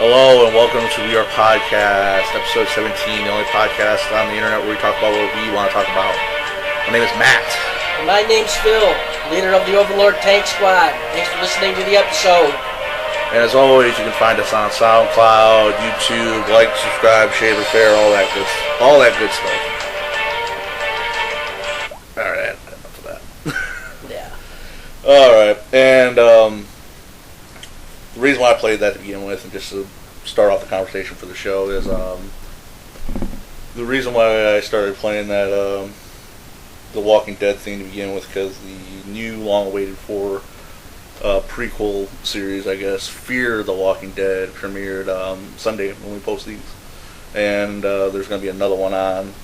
Hello and welcome to We Are Podcast, episode 17, the only podcast on the internet where we talk about what we want to talk about. My name is Matt. And my name's Phil, leader of the Overlord Tank Squad. Thanks for listening to the episode. And as always, you can find us on SoundCloud, YouTube, like, subscribe, share, repair, all that good stuff. Alright, enough of that. Yeah. Alright, and the reason why I played that to begin with, and just to start off the conversation for the show, is the reason why I started playing that The Walking Dead thing to begin with, because the new long-awaited for prequel series, I guess, Fear the Walking Dead, premiered Sunday when we post these, and there's going to be another one on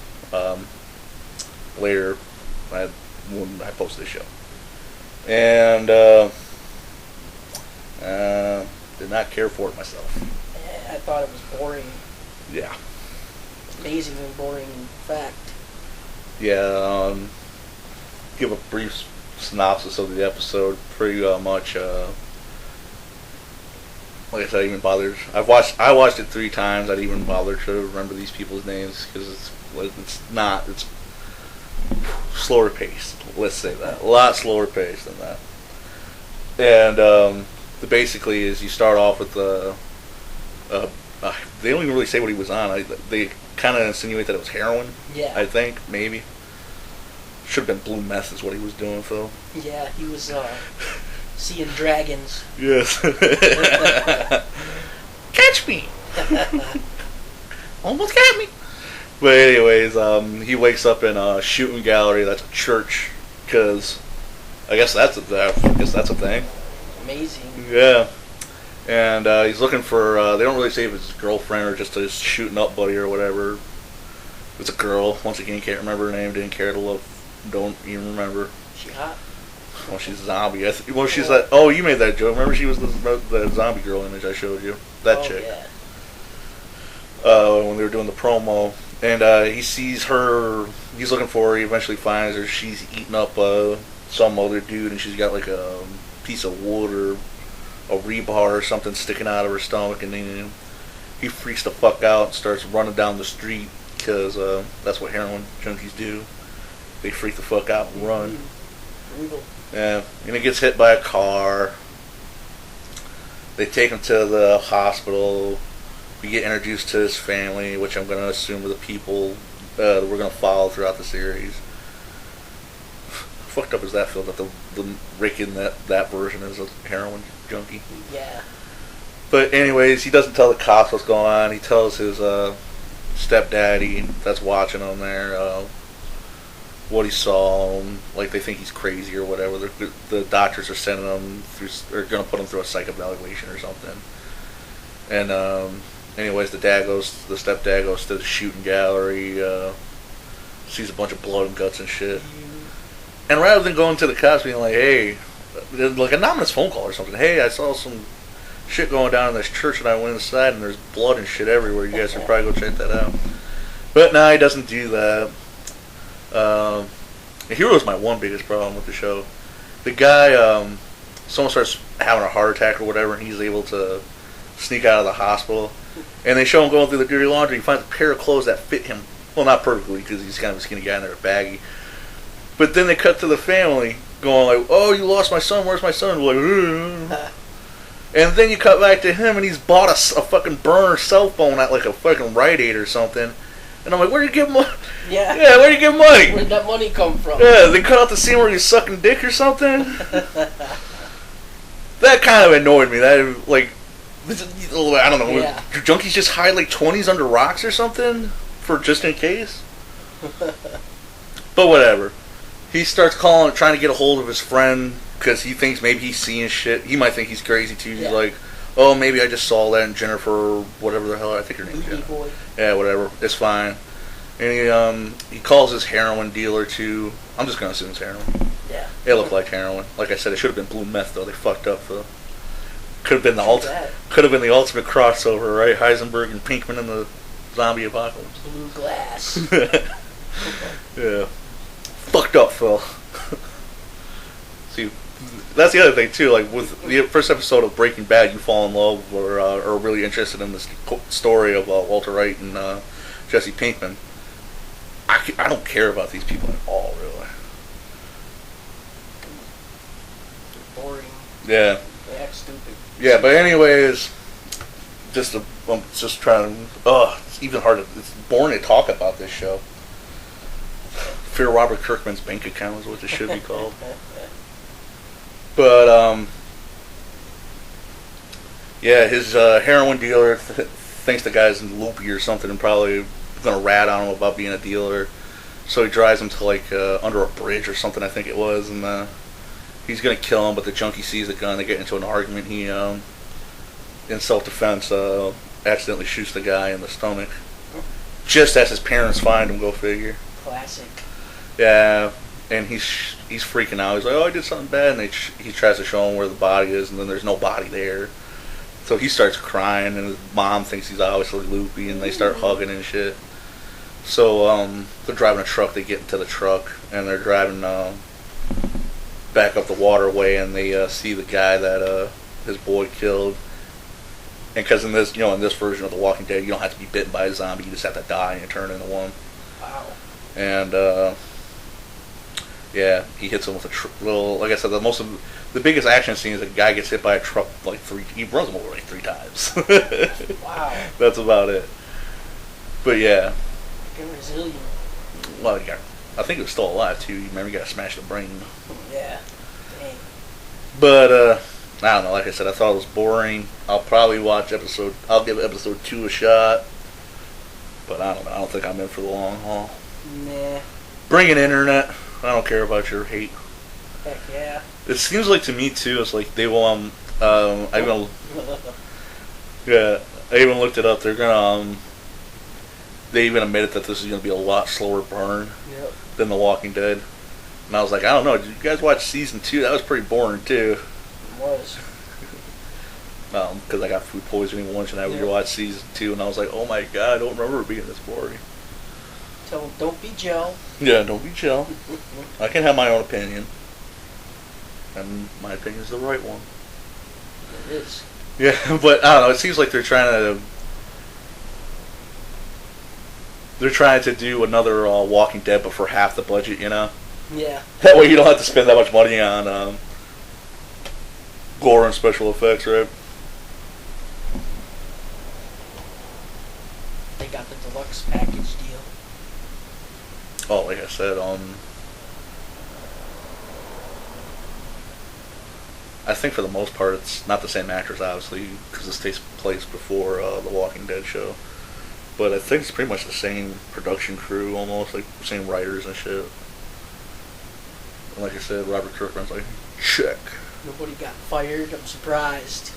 later when I post this show, and did not care for it myself. I thought it was boring. Yeah. Amazingly boring fact. Yeah, give a brief synopsis of the episode. Pretty much, like I said, I even bothered. I watched it 3 times. I didn't even bother to remember these people's names because it's slower paced. Let's say that. A lot slower paced than that. And basically is you start off with they don't even really say what he was on. They kind of insinuate that it was heroin. Yeah. I think maybe should have been blue meth is what he was doing, Phil. Yeah, he was seeing dragons. Yes. Catch me. Almost got me. But anyways, he wakes up in a shooting gallery. That's a church, because I guess that's a thing. Amazing. Yeah. And he's looking for, they don't really say if it's his girlfriend or just his shooting up buddy or whatever. It's a girl. Once again, can't remember her name, didn't care to look, don't even remember. She hot? Well, she's a zombie. She's that, oh, you made that joke. Remember she was the zombie girl image I showed you? That chick. Yeah. When they were doing the promo. And he sees her, he's looking for her, he eventually finds her. She's eating up some other dude, and she's got like a piece of wood or a rebar or something sticking out of her stomach, and then he freaks the fuck out and starts running down the street, because that's what heroin junkies do. They freak the fuck out and run. Brutal. Yeah, and he gets hit by a car. They take him to the hospital. We get introduced to his family, which I'm going to assume are the people that we're going to follow throughout the series. Fucked up is that, Phil, that the Rick in that version is a heroin junkie. Yeah. But anyways, he doesn't tell the cops what's going on. He tells his stepdaddy that's watching him there what he saw. Like, they think he's crazy or whatever. The doctors are sending him through, or going to put him through a psych evaluation or something. And anyways, the stepdad goes to the shooting gallery, sees a bunch of blood and guts and shit. And rather than going to the cops being like, hey, like an anonymous phone call or something, hey, I saw some shit going down in this church and I went inside and there's blood and shit everywhere, you guys should probably go check that out. But no, he doesn't do that. And here was my one biggest problem with the show. The guy, someone starts having a heart attack or whatever, and he's able to sneak out of the hospital. And they show him going through the dirty laundry. He finds a pair of clothes that fit him. Well, not perfectly, because he's kind of a skinny guy and they're baggy. But then they cut to the family going like, oh, you lost my son, where's my son? Like, and then you cut back to him and he's bought a fucking burner cell phone at like a fucking Rite Aid or something. And I'm like, where'd you get money? Yeah. Yeah, where'd you get money? Where'd that money come from? Yeah, they cut out the scene where he's sucking dick or something. That kind of annoyed me. That, like, I don't know. Yeah. Do junkies just hide like 20s under rocks or something for just in case? But whatever. He starts trying to get a hold of his friend because he thinks maybe he's seeing shit. He might think he's crazy too. He's like, oh, maybe I just saw that in Jennifer, whatever the hell, I think her name's Jennifer. Yeah, whatever. It's fine. And he calls his heroin dealer too. I'm just going to assume it's heroin. Yeah. It looked like heroin. Like I said, it should have been blue meth though. They fucked up though. Could have been the ultimate crossover, right? Heisenberg and Pinkman in the zombie apocalypse. Blue glass. Yeah. Fucked up, Phil. See, That's the other thing too. Like with the first episode of Breaking Bad, you fall in love or are really interested in this story of Walter White and Jesse Pinkman. I don't care about these people at all, really. They're boring. Yeah. They act stupid. Yeah, but anyways, I'm just trying to. It's even harder. It's boring to talk about this show. Fear Robert Kirkman's bank account is what this should be called. But yeah, his heroin dealer thinks the guy's loopy or something, and probably gonna rat on him about being a dealer. So he drives him to like under a bridge or something, I think it was, and he's gonna kill him. But the junkie sees the gun. They get into an argument. He, in self-defense, accidentally shoots the guy in the stomach, just as his parents find him. Go figure. Classic. Yeah, and he's freaking out. He's like, "Oh, I did something bad," and he tries to show him where the body is, and then there's no body there. So he starts crying, and his mom thinks he's obviously loopy, and they start hugging and shit. So they're driving a truck. They get into the truck, and they're driving back up the waterway, and they see the guy that his boy killed. And because in this version of The Walking Dead, you don't have to be bitten by a zombie; you just have to die and turn into one. Wow. And yeah, he hits him with a little. Like I said, the biggest action scene is a guy gets hit by a truck like he runs him over like 3 times. Wow. That's about it. But yeah. You're resilient. Well, I think he was still alive too. You remember, he got smashed the brain. Yeah. Dang. But I don't know. Like I said, I thought it was boring. I'll probably I'll give episode 2 a shot. But I don't know. I don't think I'm in for the long haul. Nah. Bring an internet. I don't care about your hate. Heck yeah. It seems like to me too. It's like they will. I even looked it up. They're gonna. They even admitted that this is gonna be a lot slower burn than The Walking Dead. And I was like, I don't know. Did you guys watch season 2? That was pretty boring too. It was. Because I got food poisoning once, and I rewatched season 2, and I was like, oh my god, I don't remember it being this boring. So don't be Joe. Yeah, don't be Joe. I can have my own opinion. And my opinion is the right one. It is. Yeah, but I don't know. It seems like they're trying to do another Walking Dead, but for half the budget, you know? Yeah. That way you don't have to spend that much money on gore and special effects, right? They got the deluxe package deal. Oh, like I said, I think for the most part it's not the same actors, obviously, because this takes place before the Walking Dead show. But I think it's pretty much the same production crew, almost, like same writers and shit. And like I said, Robert Kirkman's like, check. Nobody got fired. I'm surprised.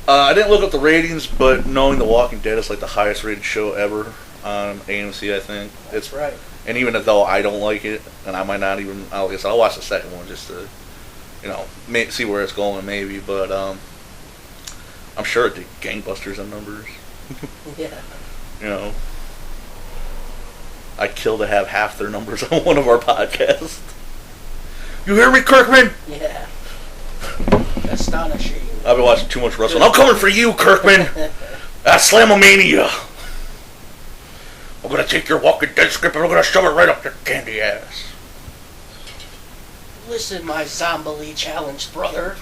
I didn't look up the ratings, but knowing The Walking Dead is like the highest rated show ever on AMC, I think. That's right. And even though I don't like it, and I might not even, I guess I'll watch the second one just to, see where it's going maybe, but I'm sure it did gangbusters in numbers. Yeah. I'd kill to have half their numbers on one of our podcasts. You hear me, Kirkman? Yeah. Astonishing. I've been watching too much wrestling. I'm coming for you, Kirkman! Slamomania! I'm gonna take your Walking Dead script and I'm gonna shove it right up your candy ass. Listen, my zombie challenge, brother.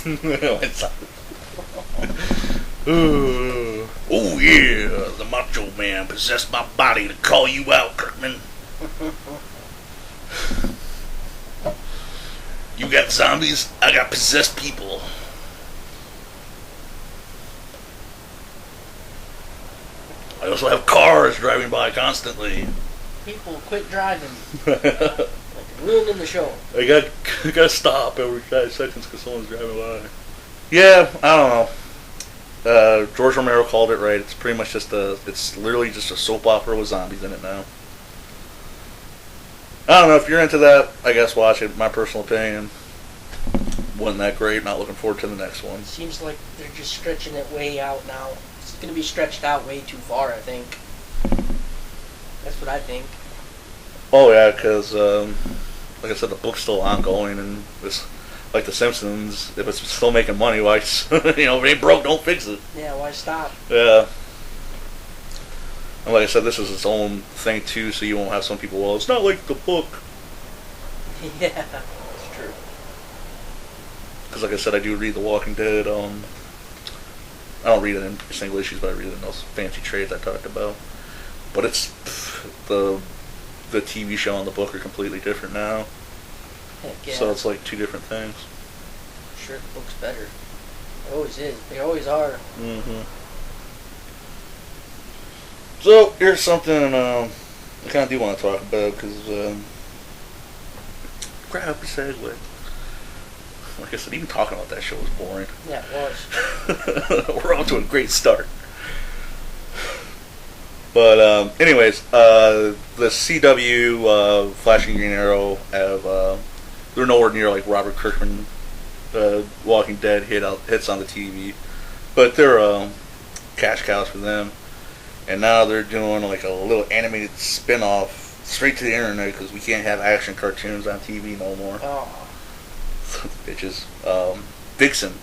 Oh yeah, the Macho Man possessed my body to call you out, Kirkman. You got zombies, I got possessed people. I also have cars driving by constantly. People quit driving. Like ruining the show. I got to stop every 5 seconds because someone's driving by. Yeah, I don't know. George Romero called it right. It's pretty much it's literally just a soap opera with zombies in it now. I don't know, if you're into that, I guess watch it. My personal opinion, wasn't that great. Not looking forward to the next one. Seems like they're just stretching it way out now. It's going to be stretched out way too far, I think. That's what I think. Oh yeah, because like I said, the book's still ongoing, and this like The Simpsons, if it's still making money, why, if it ain't broke, don't fix it. Yeah, why stop? Yeah. And like I said, this is its own thing too, so you won't have some people, well, it's not like the book. Yeah, that's true. Because like I said, I do read The Walking Dead. I don't read it in single issues, but I read it in those fancy trades I talked about. But it's the TV show and the book are completely different now. Heck yeah. So it's like two different things. I'm sure the book's better. It always is. They always are. Mm-hmm. So here's something I kind of do want to talk about because crap, segue. Like I said, even talking about that show was boring. Yeah, it was. We're off to a great start. But anyways, the CW Flash and Green Arrow have they're nowhere near like Robert Kirkman Walking Dead hits on the TV, but they're cash cows for them. And now they're doing like a little animated spin-off straight to the internet because we can't have action cartoons on TV no more. Oh. Bitches. Vixen.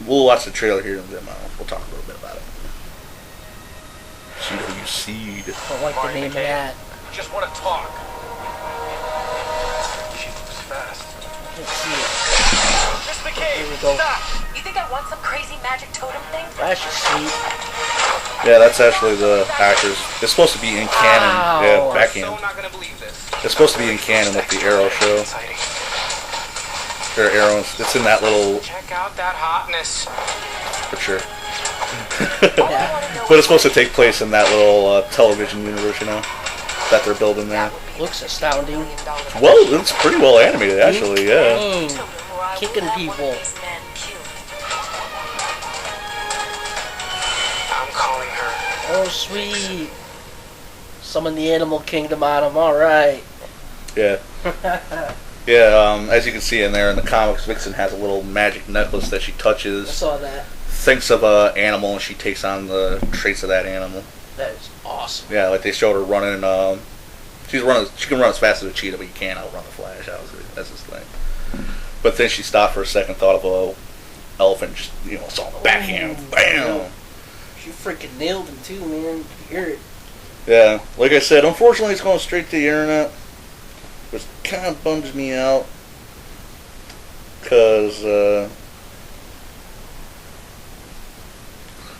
We'll watch the trailer here and then we'll talk a little bit about it. CW Seed. I don't like the name of that. Just want to talk. She moves fast. I can't see it. Miss McCabe, Here we go. stop! You think I want some crazy magic totem thing? Flash is sweet. Yeah, that's actually the actors. It's supposed to be in canon. Wow. Yeah, I'm backhand. so not gonna believe this. It's supposed to be in canon with the Arrow show. Exciting. Or Arrow. It's in that little Check out that hotness. for sure. Yeah. But it's supposed to take place in that little television universe, that they're building there. Looks astounding. Well, it's pretty well animated, actually. Yeah. Kicking people. I'm calling her. Oh, sweet. Summon the animal kingdom on him. All right. Yeah. Yeah. As you can see in there in the comics, Vixen has a little magic necklace that she I touches. saw that. Thinks of an animal and she takes on the traits of that animal. That is awesome. Yeah, like they showed her running. She can run as fast as a cheetah, but you can't outrun the Flash. Obviously, that's his thing. But then she stopped for a second, thought of a elephant, just it's all backhand, bam. She freaking nailed him too, man. You hear it. Yeah, like I said, unfortunately, it's going straight to the internet, which kind of bums me out because.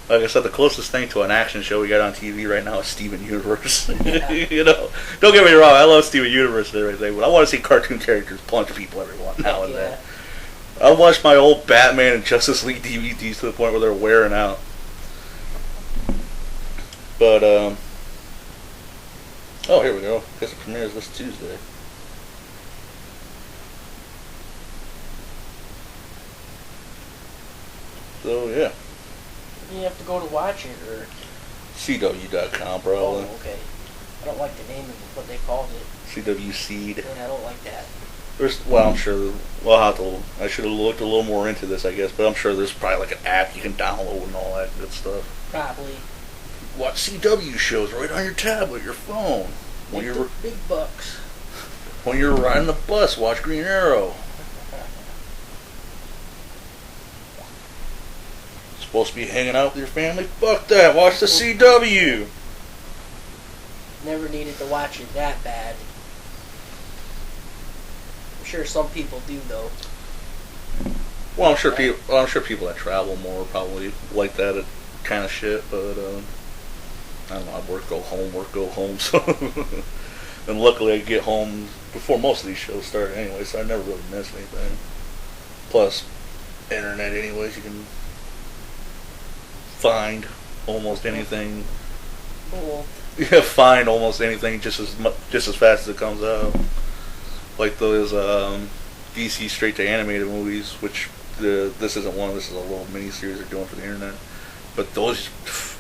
Like I said, the closest thing to an action show we got on TV right now is Steven Universe. Yeah. Don't get me wrong, I love Steven Universe and everything, but I want to see cartoon characters punch people every now and then. I watched my old Batman and Justice League DVDs to the point where they're wearing out. But, oh, here we go. I guess it premieres this Tuesday. So, yeah. You have to go to watch it, or... CW.com, probably. Oh, okay. I don't like the name of what they called it. CW Seed. Yeah, I don't like that. I'm sure. I should have looked a little more into this, I guess, but I'm sure there's probably like an app you can download and all that good stuff. Probably. Watch CW shows right on your tablet, your phone. When Make you're the big bucks. when you're riding the bus, watch Green Arrow. Supposed to be hanging out with your family? Fuck that. Watch the CW. Never needed to watch it that bad. I'm sure some people do, though. Well, I'm sure people that travel more probably like that kind of shit, but I don't know. I work, go home. So, and luckily I get home before most of these shows start anyway, so I never really miss anything. Plus, internet, anyways, you can find almost anything. Cool. Yeah, find almost anything just as fast as it comes out. Like those DC straight to animated movies, which this isn't one. This is a little mini series they're doing for the internet. But those,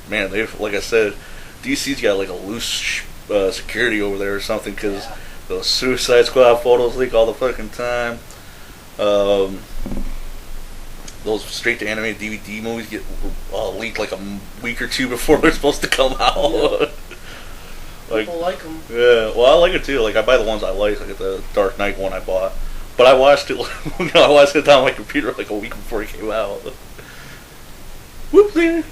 man, like I said, DC's got like a loose security over there or something because those Suicide Squad photos leak all the fucking time. Those straight to animated DVD movies get leaked like a week or two before they're supposed to come out. Yeah. Like, People like them. yeah, well, I like it too. Like, I buy the ones I like the Dark Knight one I bought. But I watched it. I watched it on my computer like a week before it came out. Whoopsie!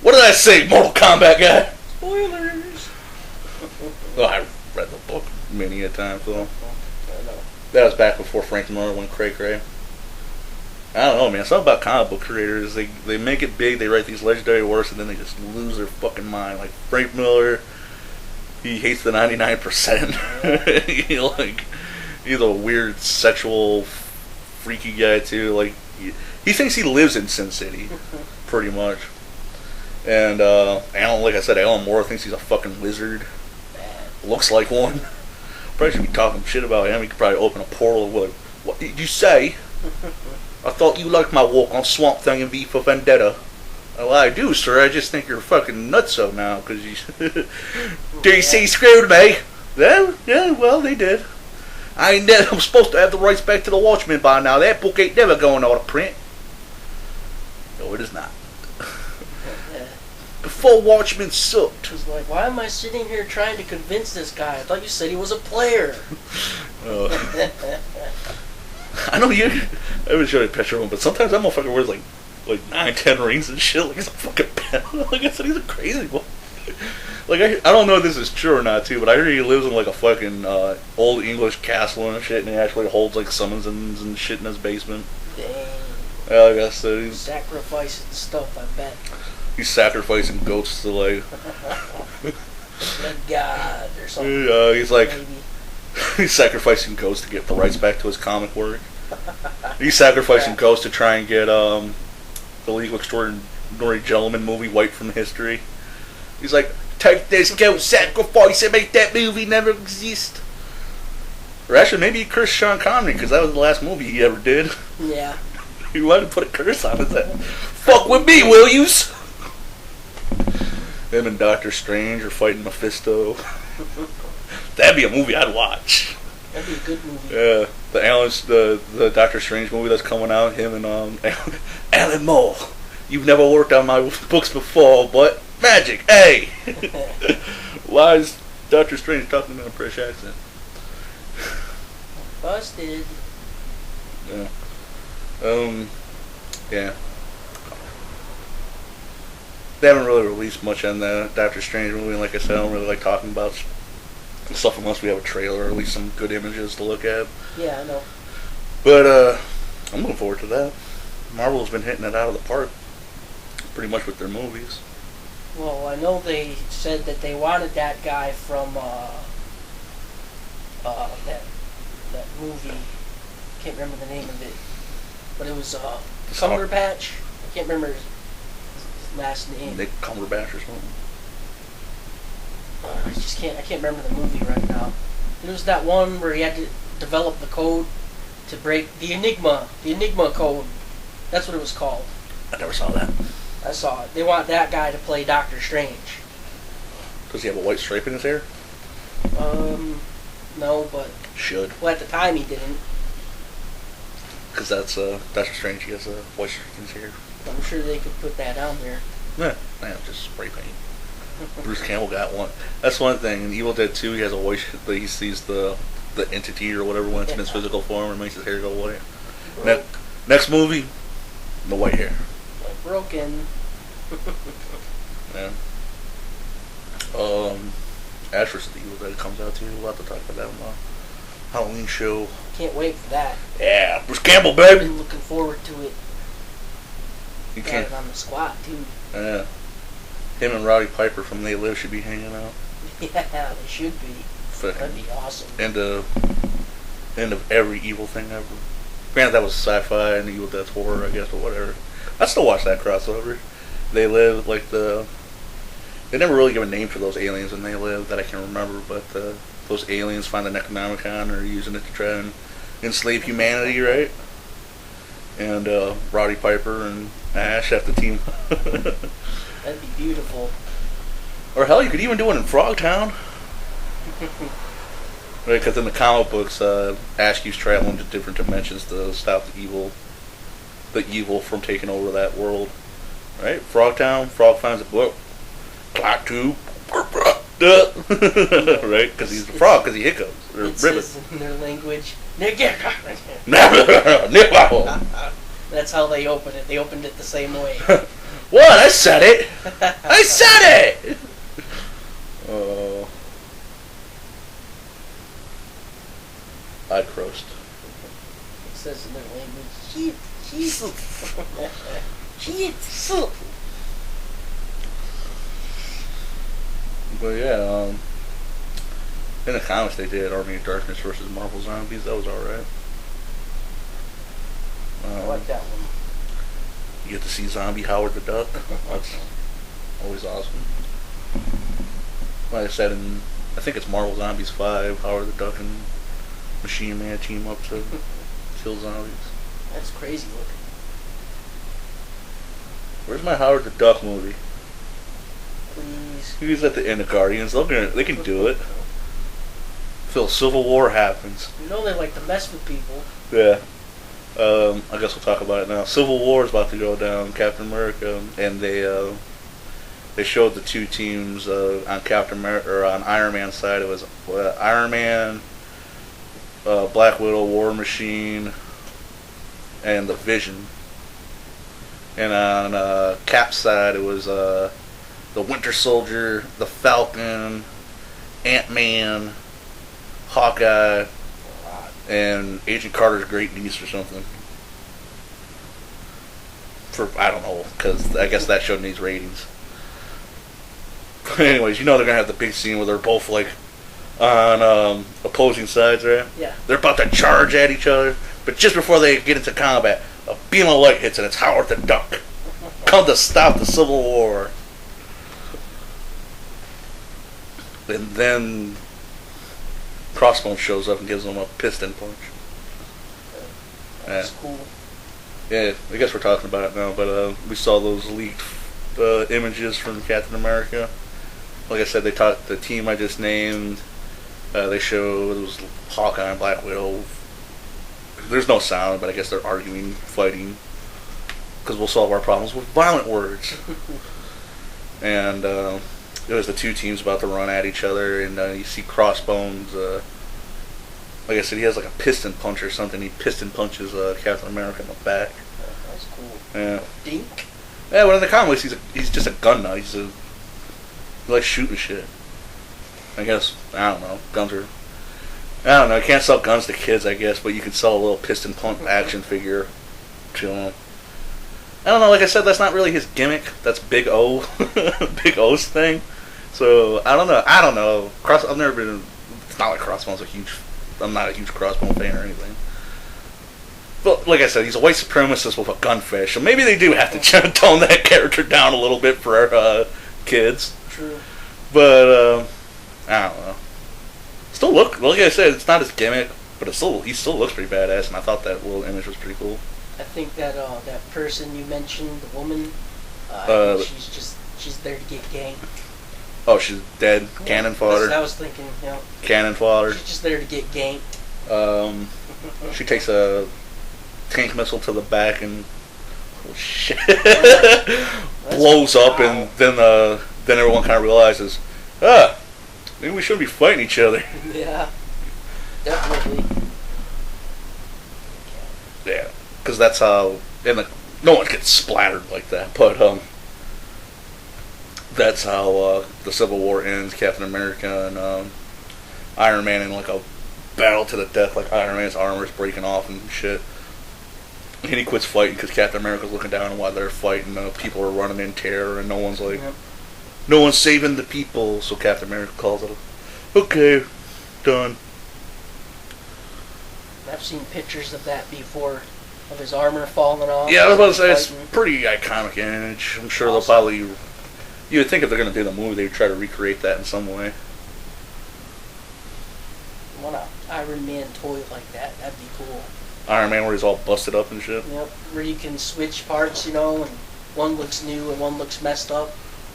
What did I say, Mortal Kombat guy? Spoilers. Oh, I read the book many a time, though. I know. That was back before Frank Miller went cray-cray. I don't know, man. Something about comic book creators. They make it big, they write these legendary works, and then they just lose their fucking mind. Like Frank Miller, he hates the 99%. He's a weird, sexual, freaky guy, too. Like, he thinks he lives in Sin City, pretty much. And, Alan, like I said, Alan Moore thinks he's a fucking wizard. Looks like one. Probably should be talking shit about him. He could probably open a portal with, what did you say? I thought you liked my walk on Swamp Thing and V for Vendetta. Well, I do, sir. I just think you're fucking nutso now, because you... DC screwed me. Yeah, well, they did. I'm supposed to have the rights back to the Watchmen by now. That book ain't never going out of print. No, it is not. Before Watchmen sucked. It was like, why am I sitting here trying to convince this guy? I thought you said he was a player. I know you. I haven't showed you a picture of him, but sometimes that motherfucker wears like 9-10 rings and shit. Like he's a fucking pen. Like I said, he's a crazy one. Like I don't know if this is true or not too, but I hear he lives in like a fucking old English castle and shit, and he actually holds like summons and shit in his basement. Dang. Yeah, like I said, he's Sacrificing stuff, I bet. he's sacrificing goats to like. The god or something. He's like. Maybe. He's sacrificing ghosts to get the rights back to his comic work. He's sacrificing ghosts to try and get the League of Extraordinary Gentlemen movie wiped from history. He's like, take this ghost sacrifice and make that movie never exist. Or actually, maybe he cursed Sean Connery because that was the last movie he ever did. Yeah. He wanted to put a curse on his head. Fuck with me, will yous? Him and Doctor Strange are fighting Mephisto. That'd be a movie I'd watch. That'd be a good movie. Yeah, the Doctor Strange movie that's coming out. Him and Alan Moore. You've never worked on my books before, but magic, hey. Why is Doctor Strange talking in a British accent? Busted. Yeah. Yeah. They haven't really released much on the Doctor Strange movie, and like I said, I don't really like talking about stuff unless we have a trailer or at least some good images to look at. Yeah, I know. But I'm looking forward to that. Marvel's been hitting it out of the park pretty much with their movies. Well, I know they said that they wanted that guy from that movie. Can't remember the name of it, but it was Cumberbatch. I can't remember his last name. Nick Cumberbatch or something. I can't remember the movie right now. It was that one where he had to develop the code to break the Enigma code. That's what it was called. I never saw that. I saw it. They want that guy to play Doctor Strange. Does he have a white stripe in his hair? No, but Should. well, at the time he didn't. Because that's Doctor Strange. He has a white stripe in his hair. I'm sure they could put that on there. Yeah, just spray paint. Bruce Campbell got one. That's one thing. In Evil Dead 2, he has a white. He sees the entity or whatever when it's in its physical form and makes his hair go white. Next movie, the white hair. Like broken. Yeah. Ash vs. the Evil Dead comes out too. We'll have to talk about that on the Halloween show. Can't wait for that. Yeah, Bruce Campbell, I've baby. been looking forward to it. You Got can't. it on the squad too. Yeah. Him and Roddy Piper from They Live should be hanging out. Yeah, they should be. That'd Fucking be awesome. end of every evil thing ever. Granted, that was sci-fi and Evil Dead's horror, I guess, but whatever. I still watch that crossover. They Live, like they never really give a name for those aliens when They Live that I can remember, but those aliens find the Necronomicon or are using it to try and enslave humanity, right? And Roddy Piper and Ash have to team. That'd be beautiful. Or hell, you could even do it in Frogtown. Right, because in the comic books, Ash keeps traveling to different dimensions to stop the evil from taking over that world. Right? Frogtown, Frog finds a book. Clock tube. Right? Because he's a frog, because he hiccoughs. Or It ribbit. says in their language, Nipple. That's how they opened it. They opened it the same way. What? I said it. I said it. Oh. I crust. It says in their language, shit. Shit. But yeah, in the comics they did Army of Darkness versus Marvel Zombies. That was alright. I like that one. You get to see Zombie Howard the Duck. That's always awesome. Like I said, I think it's Marvel Zombies 5, Howard the Duck and Machine Man team up to kill zombies. That's crazy looking. Where's my Howard the Duck movie? Please. He's at the end of Guardians. They can do it. Phil, Civil War happens. You know they like to mess with people. Yeah. I guess we'll talk about it now. Civil War is about to go down. Captain America, and they showed the two teams on Captain America or on Iron Man's side. It was Iron Man, Black Widow, War Machine, and the Vision. And on Cap's side, it was the Winter Soldier, the Falcon, Ant-Man, Hawkeye, and Agent Carter's Great Niece or something. I don't know, because I guess that show needs ratings. But anyways, you know they're going to have the big scene where they're both, like, on opposing sides, right? Yeah. They're about to charge at each other, but just before they get into combat, a beam of light hits and it's Howard the Duck. Come to stop the Civil War. And then Crossbones shows up and gives them a piston punch. That's cool. Yeah, I guess we're talking about it now, but we saw those leaked images from Captain America. Like I said, the team I just named, they showed it was Hawkeye and Black Widow. There's no sound, but I guess they're arguing, fighting, because we'll solve our problems with violent words. And it was the two teams about to run at each other, and you see Crossbones. Like I said, he has like a piston punch or something. He piston punches Captain America in the back. That's cool. Yeah. Dink. Yeah, well in the comics he's just a gun nut. He likes shooting shit. I guess I don't know. I don't know. You can't sell guns to kids, I guess, but you can sell a little piston punch action figure to them. I don't know. Like I said, that's not really his gimmick. That's Big O, Big O's thing. So I don't know. I've never been. It's not like Crossbone's I'm not a huge Crossbone fan or anything. But like I said, he's a white supremacist with a gunfish, so maybe they do have to tone that character down a little bit for our kids. True. But I don't know. Still like I said, it's not his gimmick, but he still looks pretty badass, and I thought that little image was pretty cool. I think that that person you mentioned, the woman, I think she's there to get ganked. Oh, she's dead. Yeah, cannon fodder. That's what I was thinking. Yeah. Cannon fodder. She's just there to get ganked. She takes a tank missile to the back and shit blows up, and then everyone kind of realizes, maybe we shouldn't be fighting each other. Yeah, definitely. Yeah, because that's how no one gets splattered like that, but that's how the Civil War ends. Captain America and Iron Man in like a battle to the death. Like Iron Man's armor is breaking off and shit. And he quits fighting because Captain America's looking down, and while they're fighting, people are running in terror, and no one's no one's saving the people. So Captain America calls it, okay, done. I've seen pictures of that before, of his armor falling off. Yeah, I was about to say, it's a pretty iconic image. I'm sure they'll probably... You would think if they're going to do the movie, they would try to recreate that in some way. I want an Iron Man toy like that. That'd be cool. Iron Man where he's all busted up and shit? Yep, where you can switch parts, and one looks new and one looks messed up.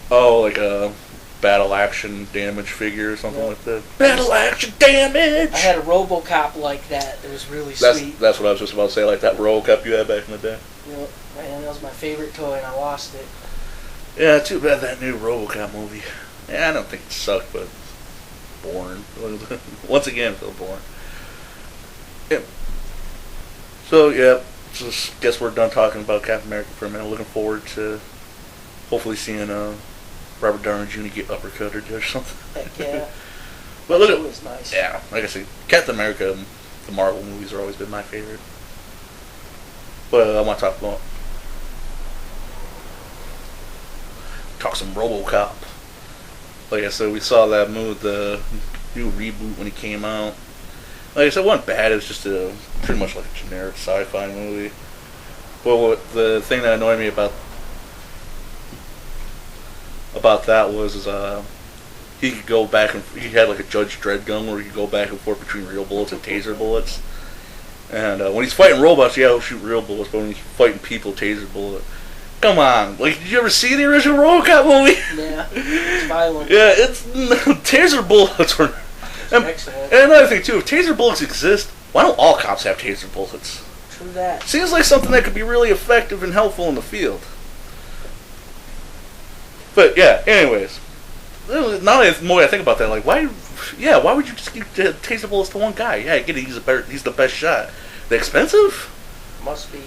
Oh, like a battle action damage figure or something like that. Battle action damage! I had a RoboCop like that. It was really sweet. That's what I was just about to say, like that RoboCop you had back in the day. Yep, man, that was my favorite toy, and I lost it. Yeah, too bad that new RoboCop movie. Yeah, I don't think it sucked, but boring. Once again, feel boring. Yeah. So yeah, just guess we're done talking about Captain America for a minute. Looking forward to hopefully seeing Robert Downey Jr. get uppercutted or something. Heck yeah. But That's look always nice. yeah, like I said, Captain America, the Marvel movies have always been my favorite. But I want to talk some RoboCop. Like I said, we saw that movie, the new reboot when it came out. Like I said, it wasn't bad. It was just pretty much like a generic sci-fi movie. But the thing that annoyed me about that was he could go back and he had like a Judge Dredd gun where he could go back and forth between real bullets and taser bullets. And when he's fighting robots, yeah, he'll shoot real bullets. But when he's fighting people, taser bullet. Come on, like, did you ever see the original RoboCop movie? Yeah, it's violent. Yeah, it's taser bullets were. Excellent. And another thing too, if taser bullets exist, why don't all cops have taser bullets? True that. Seems like something that could be really effective and helpful in the field. But yeah, anyways, now the more I think about that, like, why would you just give taser bullets to one guy? Yeah, I get it, he's the best shot. They expensive? Must be.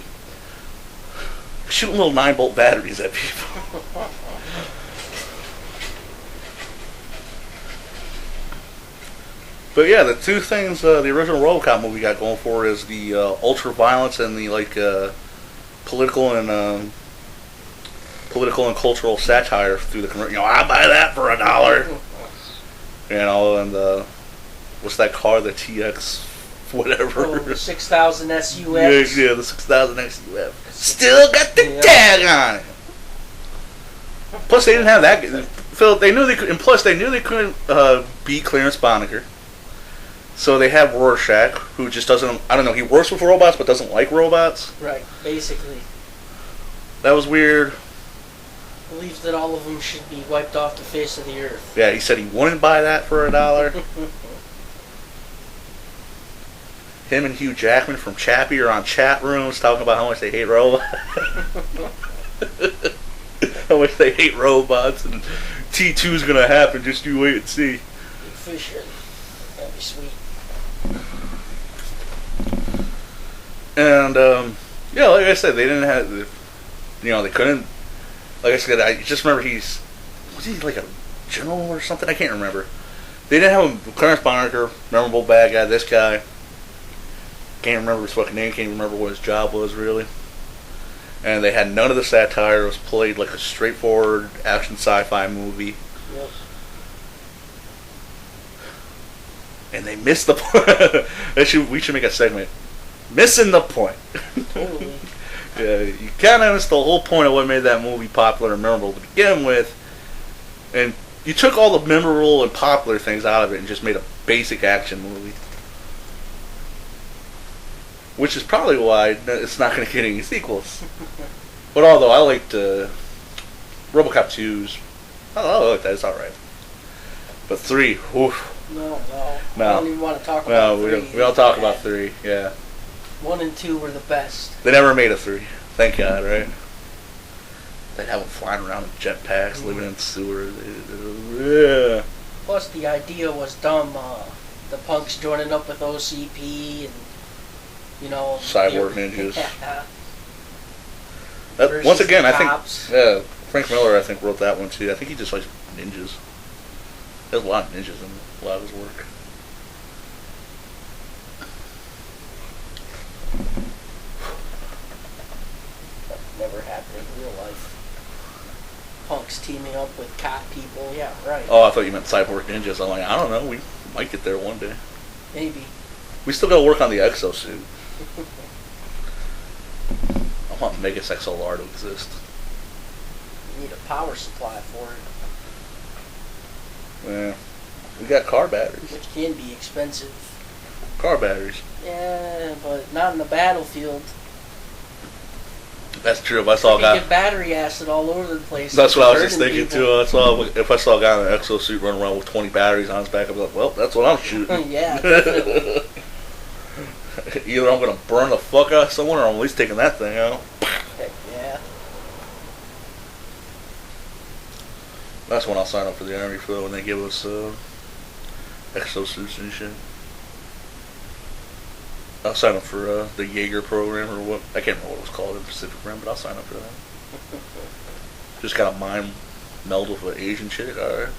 Shooting little 9-volt batteries at people. But yeah, the two things the original RoboCop movie got going for is the ultra violence and the political and cultural satire through the commercial. I'll buy that for $1. And what's that car? The TX, whatever. Oh, the 6000 SUF. Yeah, the 6000 SUF. Still got the tag on it. Plus, they didn't have that. So they knew they could, and plus they knew they couldn't beat Clarence Boddicker. So they have Rorschach, who just doesn't. I don't know. He works with robots, but doesn't like robots. Right, basically. That was weird. Believes that all of them should be wiped off the face of the earth. Yeah, he said he wouldn't buy that for $1. Him and Hugh Jackman from Chappie are on chat rooms talking about how much they hate robots. How much they hate robots, and T2's gonna happen. Just you wait and see. Fisher. That'd be sweet. And yeah, like I said, they didn't have, they couldn't. Like I said, I just remember was he like a general or something? I can't remember. They didn't have him. Clarence Boddicker, memorable bad guy. This guy, can't remember his fucking name. Can't remember what his job was really. And they had none of the satire. It was played like a straightforward action sci-fi movie. Yep. And they missed the point. We should make a segment. Missing the point. Totally. Yeah, you kind of missed the whole point of what made that movie popular and memorable to begin with. And you took all the memorable and popular things out of it and just made a basic action movie. Which is probably why it's not going to get any sequels. But although I liked RoboCop 2's, I like that, it's alright. But 3, oof. No. I don't even want to talk No, about 3. we don't talk about 3, yeah. 1 and 2 were the best. They never made a 3. Thank God, right? They'd have them flying around in jetpacks, living in sewers. Yeah. Plus, the idea was dumb. The punks joining up with OCP and, Cyborg ninjas. Yeah. Once again, I cops. think Frank Miller, I think, wrote that one too. I think he just likes ninjas. There's a lot of ninjas in a lot of his work. That never happened in real life. Punks teaming up with cop people. Yeah, right. Oh, I thought you meant cyborg ninjas. I'm like, I don't know. We might get there one day. Maybe. We still got to work on the exosuit. I want Megas XLR to exist. You need a power supply for it. Yeah. We got car batteries. Which can be expensive. Car batteries. Yeah, but not in the battlefield. That's true. If I saw a You guy, get battery acid all over the place. that's what I was just Burning thinking people. too. If I saw a guy in an exosuit running around with 20 batteries on his back, I'd be like, well, that's what I'm shooting. Yeah, definitely. Either I'm gonna burn the fuck out of someone, or I'm at least taking that thing out. Heck yeah. That's when I'll sign up for the Army for when they give us exosuits and shit. I'll sign up for the Jaeger program or what. I can't remember what it was called in Pacific Rim, but I'll sign up for that. Just got a mind meld with an Asian chick. Alright.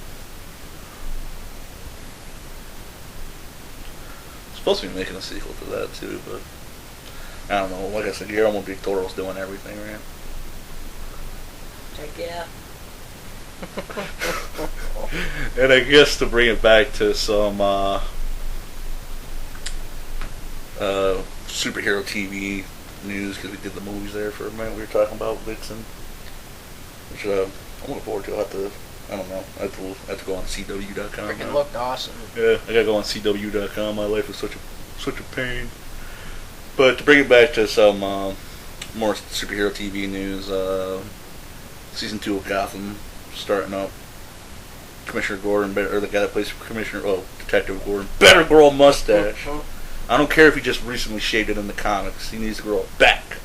Supposed to be making a sequel to that too, but I don't know. Like I said, Guillermo del Toro's doing everything, right? Heck yeah. And I guess to bring it back to some superhero TV news, because we did the movies there for a minute. We were talking about Vixen, which I'm looking forward to. I don't know. I have to go on CW.com. Freaking looked awesome. Yeah, I gotta go on CW.com. My life is such a pain. But to bring it back to some more superhero TV news, season 2 of Gotham starting up. Commissioner Gordon, or the guy that plays Detective Gordon, better grow a mustache. I don't care if he just recently shaved it in the comics. He needs to grow it back.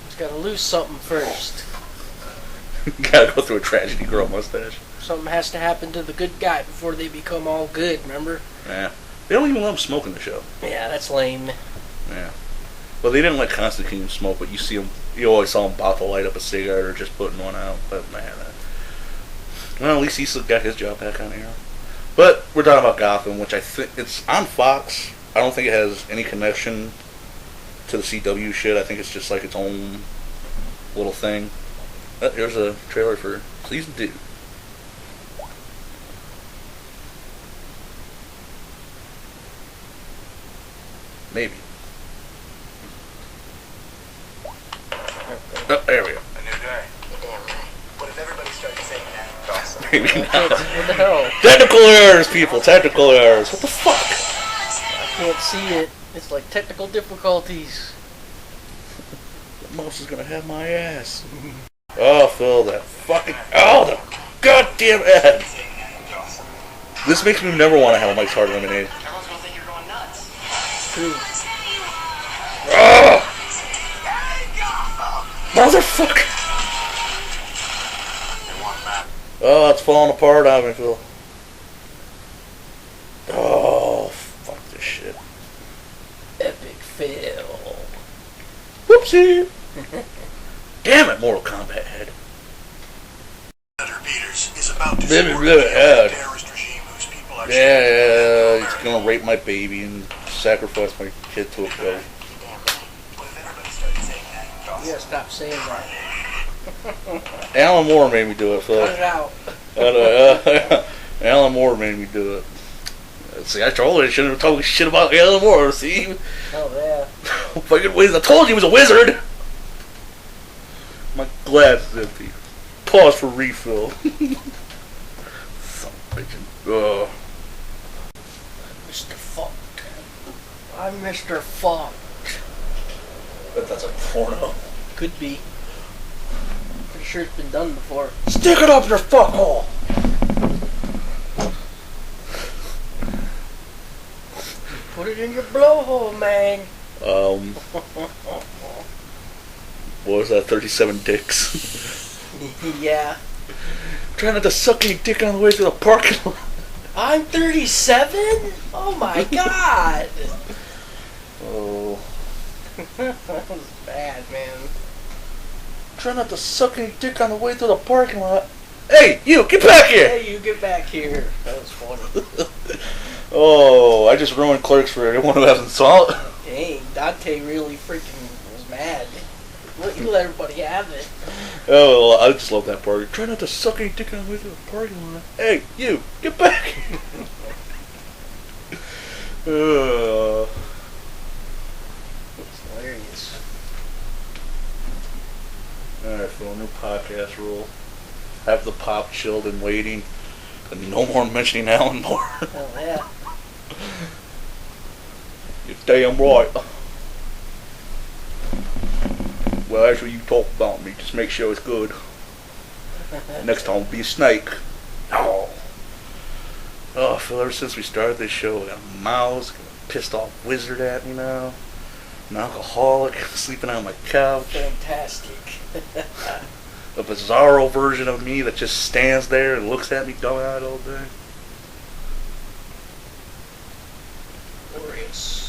He's got to lose something first. Gotta go through a tragedy, grow a mustache. Something has to happen to the good guy before they become all good, remember? Yeah. They don't even let him smoke in the show. Yeah, that's lame. Yeah. Well, they didn't let Constantine smoke, but you always saw him about to light up a cigarette or just putting one out. But man, well, at least he still got his job back on here. But we're talking about Gotham, which I think it's on Fox. I don't think it has any connection to the CW shit. I think it's just like its own little thing. But here's a trailer for season 2. Maybe. Oh, there we go. A new day. You're damn right. What if everybody started saying that? Awesome. Maybe What not. the hell? Technical errors, people. Technical errors. What the fuck? I can't see it. It's like technical difficulties. The mouse is gonna have my ass. Oh, Phil, that fucking... Oh, the goddamn ad. Awesome. This makes me never want to have a Mike's Hard Lemonade. Everyone's gonna think you're going nuts. True. Oh! Motherfucker! They want that. Oh, it's falling apart on me, Phil. Oh, fuck this shit. Epic fail. Whoopsie! Damn it, Mortal Kombat head. Senator Peters is about to Really, support really the had. terrorist regime whose people are Yeah, he's gonna rape my baby and sacrifice my kid to a goat. You're damn right. What if everybody started saying that? You gotta stop saying that. Alan Moore made me do it, Phil. Cut it out. Alan Moore made me do it. See, I told you I shouldn't have talked shit about Alan Moore, see? Oh, yeah. Fucking wizard. I told you he was a wizard! My glass is empty. Pause for refill. Son of a bitch. Ugh. Mr. Fucked. I'm Mr. Fucked. Bet that's a porno. Could be. Pretty sure it's been done before. Stick it up your fuckhole! Put it in your blowhole, man. What was that? 37 dicks. Yeah. Trying not to suck any dick on the way to the parking lot. I'm 37? Oh my god. Oh. That was bad, man. Try not to suck any dick on the way to the parking lot. Hey, you, get back here! Hey, you get back here. That was funny. Oh, I just ruined Clerks for anyone who hasn't saw it. Dang, Dante really freaking was mad. You let everybody have it. Oh, well, I just love that part. Try not to suck any dick on the way to the parking lot. Hey, you, get back here! It's hilarious. Alright, Phil, new podcast rule. Have the pop chilled and waiting. And no more mentioning Alan Moore. Oh, yeah. You're damn right. Well, actually, you talk about me. Just make sure it's good. Next time, be a snake. Oh. Oh, Phil, ever since we started this show, I got a mouse, got a pissed off wizard at me now. An alcoholic, sleeping on my couch. Fantastic. A bizarro version of me that just stands there and looks at me dumb-eyed all day. Glorious.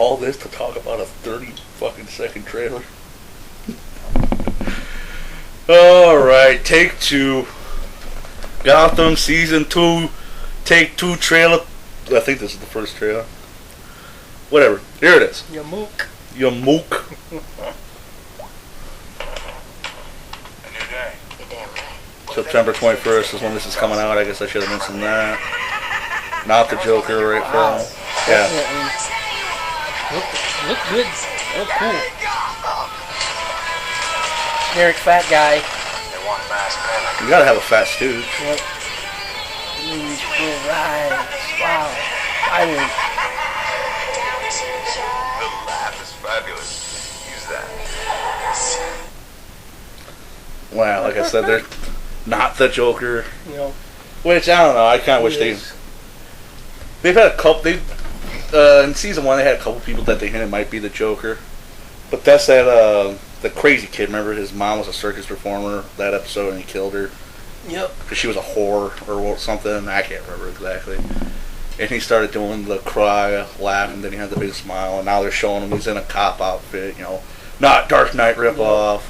all this to talk about a 30 fucking second trailer. Alright, take 2. Gotham Season 2, take 2 trailer. I think this is the first trailer. Whatever. Here it is. You mook. You mook. A new day. You're damn right. September 21st is when this is coming out. I guess I should have mentioned that. Not the Joker, right? Wow. Yeah. Look good. Look cool. Generic fat guy. They want mass panic. You gotta have a fat stooge. Yep. Right. Wow. Island. The laugh is fabulous. Use that. Wow, like I said, they're not the Joker. You know. Which, I don't know, I kind of wish they've had a couple, in season 1 they had a couple people that they hinted might be the Joker. But that's that, the crazy kid, remember his mom was a circus performer, that episode, and he killed her. Yep. Because she was a whore or something, I can't remember exactly. And he started doing the cry, laugh, and then he had the big smile, and now they're showing him he's in a cop outfit, you know, not Dark Knight ripoff.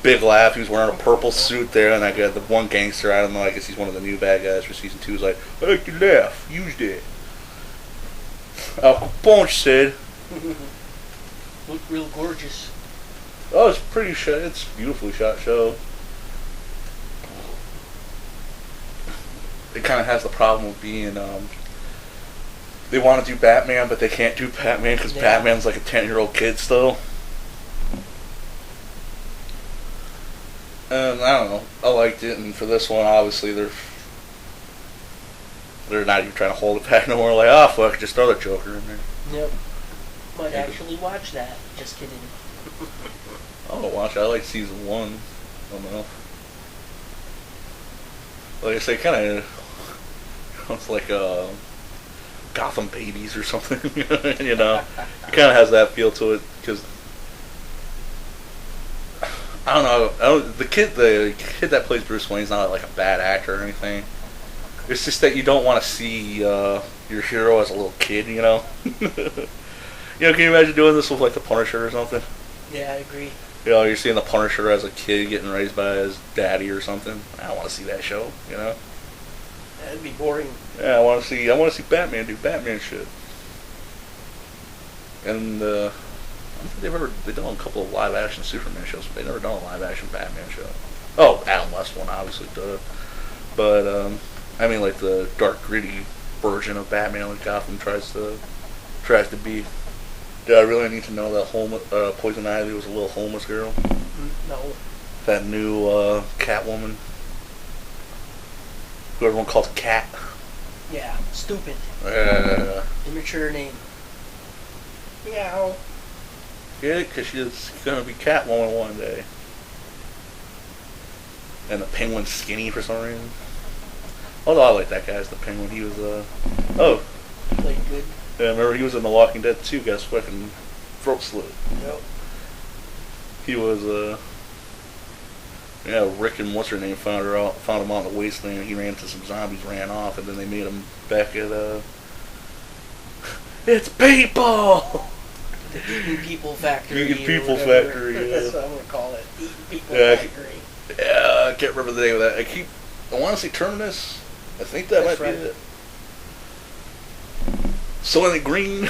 Big laugh, he was wearing a purple suit there, and I got the one gangster, I don't know, I guess he's one of the new bad guys for season 2, is like, I like your laugh, use that. Al Capone said, Look real gorgeous. oh, it's pretty shot, it's beautifully shot show. It kind of has the problem of being, they want to do Batman, but they can't do Batman because Batman's like a 10-year-old kid still. And I don't know, I liked it, and for this one, obviously, they're not even trying to hold it back no more. Like, oh fuck, just throw the Joker in there. Yep. Might actually watch that. Just kidding. I'll watch it. I like season 1. I don't know. Like I say, kind of, it's like Gotham Babies or something, you know. It kind of has that feel to it because I don't know. The kid that plays Bruce Wayne's not like a bad actor or anything. It's just that you don't want to see your hero as a little kid, you know. You know, can you imagine doing this with like the Punisher or something? Yeah, I agree. You know, you're seeing the Punisher as a kid getting raised by his daddy or something. I don't want to see that show, you know. That'd be boring. Yeah, I want to see Batman do Batman shit. And I don't think they've done a couple of live action Superman shows, but they've never done a live action Batman show. Oh, Adam West one obviously did, but I mean like the dark gritty version of Batman like Gotham tries to be. Do I really need to know that Poison Ivy was a little homeless girl? No. That new Catwoman, who everyone calls Cat. Yeah, stupid. Uh, Immature name. Meow. Get it? Because she's going to be Catwoman one day. And the Penguin's skinny for some reason. Although I like that guy as the Penguin. He was, Played good. Yeah, remember he was in The Walking Dead too, got his fucking throat slit. Yep. He was, Rick and what's her name found him out in the wasteland. He ran into some zombies, ran off, and then they made him back at, it's people! The Eating People Factory. Eating People whatever. Factory, yeah. That's what I'm going to call it. Eating People Yeah, Factory. Yeah, I can't remember the name of that. I want to say Terminus. I think that That's might right. be it. Soylent Green.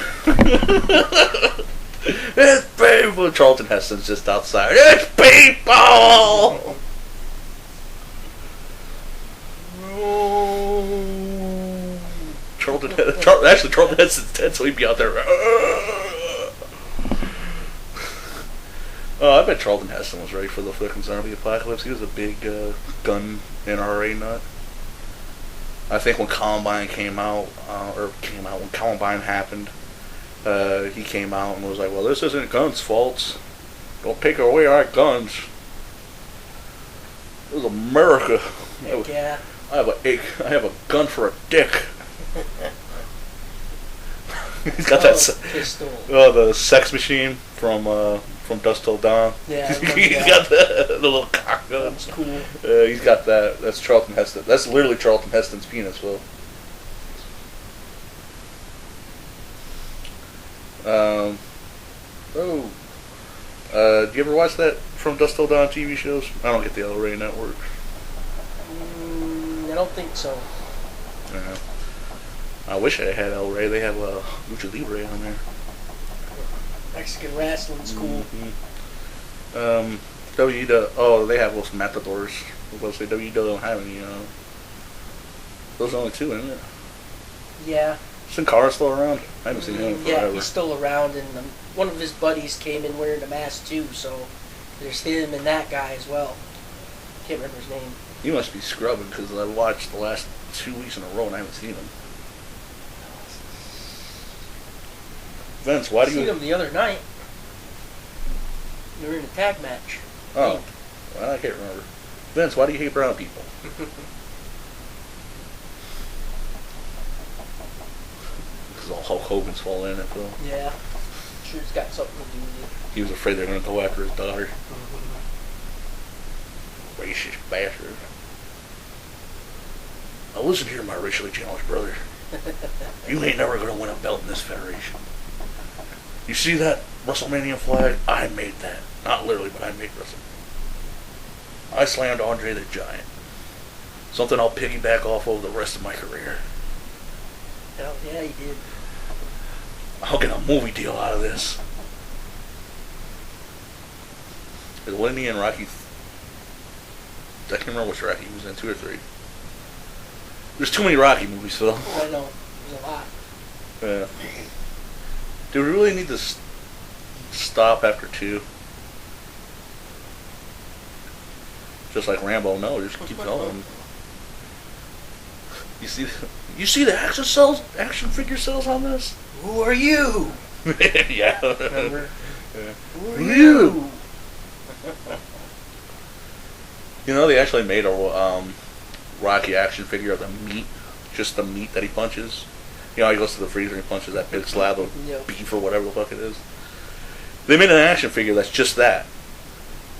It's people. Charlton Heston's just outside. It's people. Charlton Heston's dead, so he'd be out there. I bet Charlton Heston was ready for the fucking zombie apocalypse. He was a big gun NRA nut. I think when Columbine when Columbine happened, he came out and was like, well, this isn't guns' faults. Don't take away our guns. It was America. Heck yeah. I have a gun for a dick. He's got that pistol. The sex machine from Dusk Till Dawn. Yeah, I remember He's that. got the little cock gun. That's cool. He's got that. That's Charlton Heston. That's literally Charlton Heston's penis, Will. Um, oh. Do you ever watch that From Dusk Till Dawn TV shows? I don't get the El Rey Network. I don't think so. Yeah. I wish I had El Rey. They have Lucha Libre on there. Mexican wrestling's cool. Mm-hmm. They have those Matadors. I was about to say WWE don't have any. Those are only two, isn't it? Yeah. Sin Cara's still around? I haven't seen him in Yeah, forever. he's still around, and one of his buddies came in wearing a mask too, so there's him and that guy as well. Can't remember his name. You must be scrubbing, because I watched the last 2 weeks in a row and I haven't seen him. Vince, why do you... I seen him the other night. They were in a tag match. Oh, well, I can't remember. Vince, why do you hate brown people? Because all Hulk Hogan's falling in it, Phil. Yeah. Sure it's got something to do with it. He was afraid they were going to go after his daughter. Racist bastard. Now listen here, my racially challenged brother. You ain't never going to win a belt in this federation. You see that WrestleMania flag? I made that. Not literally, but I made WrestleMania. I slammed Andre the Giant. Something I'll piggyback off of the rest of my career. Hell yeah, he did. I'll get a movie deal out of this. Is Lenny and Rocky... I can't remember which Rocky he was in, 2 or 3. There's too many Rocky movies, Phil. Oh, I know. There's a lot. Yeah. Do we really need to stop after 2? Just like Rambo, no, just keep going. You see the action figure sales on this? Who are you? Yeah. Remember? Yeah. Who are you? You know, they actually made a Rocky action figure of the meat, just the meat that he punches. You know, he goes to the freezer and he punches that big slab of beef or whatever the fuck it is. They made an action figure that's just that.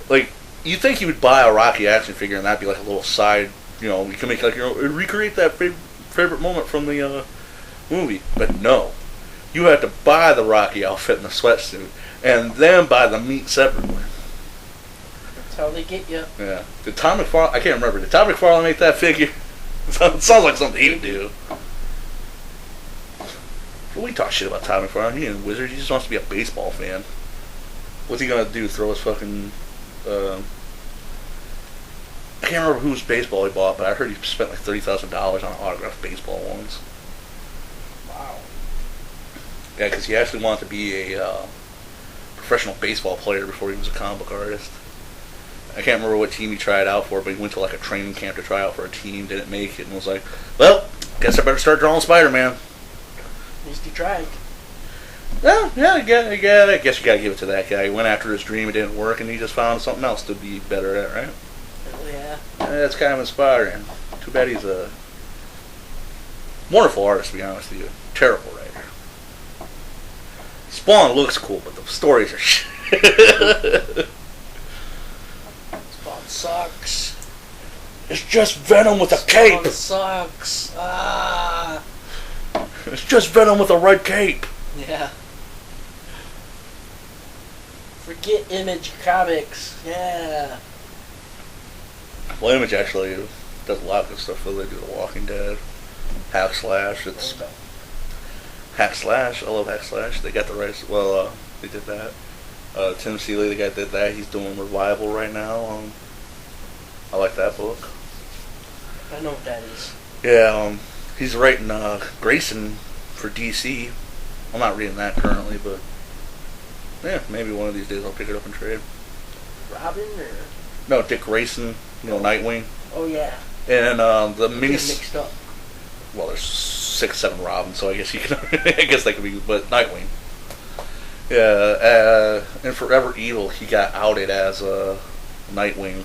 Like, you'd think you would buy a Rocky action figure and that'd be like a little side, you know, you can make like, you know, recreate that favorite moment from the movie. But no. You have to buy the Rocky outfit and the sweatsuit and then buy the meat separately. That's how they get you. Yeah. Did Tom McFarlane, I can't remember, did Tom McFarlane make that figure? It sounds like something he would do. Well, we talk shit about Tom McFarlane. He ain't a wizard. He just wants to be a baseball fan. What's he gonna do? Throw his fucking... I can't remember whose baseball he bought, but I heard he spent like $30,000 on autographed baseball ones. Wow. Yeah, because he actually wanted to be a professional baseball player before he was a comic book artist. I can't remember what team he tried out for, but he went to like a training camp to try out for a team, didn't make it, and was like, well, guess I better start drawing Spider-Man. At least he tried. Well, yeah, I guess you gotta give it to that guy. He went after his dream, it didn't work, and he just found something else to be better at, right? Oh, yeah. That's kind of inspiring. Too bad he's a wonderful artist, to be honest with you. Terrible writer. Spawn looks cool, but the stories are shit. Spawn sucks. It's just Venom with a cape. Spawn sucks. Ah. It's just Venom with a red cape. Yeah. Forget Image Comics. Yeah. Well, Image actually does a lot of good stuff. They do The Walking Dead, Hack Slash. It's Hack Slash. I love Hack Slash. They got the rights. Well, they did that. Tim Seeley, the guy that did that, he's doing Revival right now. I like that book. I know what that is. Yeah, he's writing Grayson for DC. I'm not reading that currently, but yeah, maybe one of these days I'll pick it up and trade. Robin or? No, Dick Grayson, you know, Nightwing. Oh yeah. And the mini. Mixed up. Well, there's 6, 7 Robins, so I guess you can. I guess that could be, but Nightwing. Yeah, in Forever Evil, he got outed as Nightwing.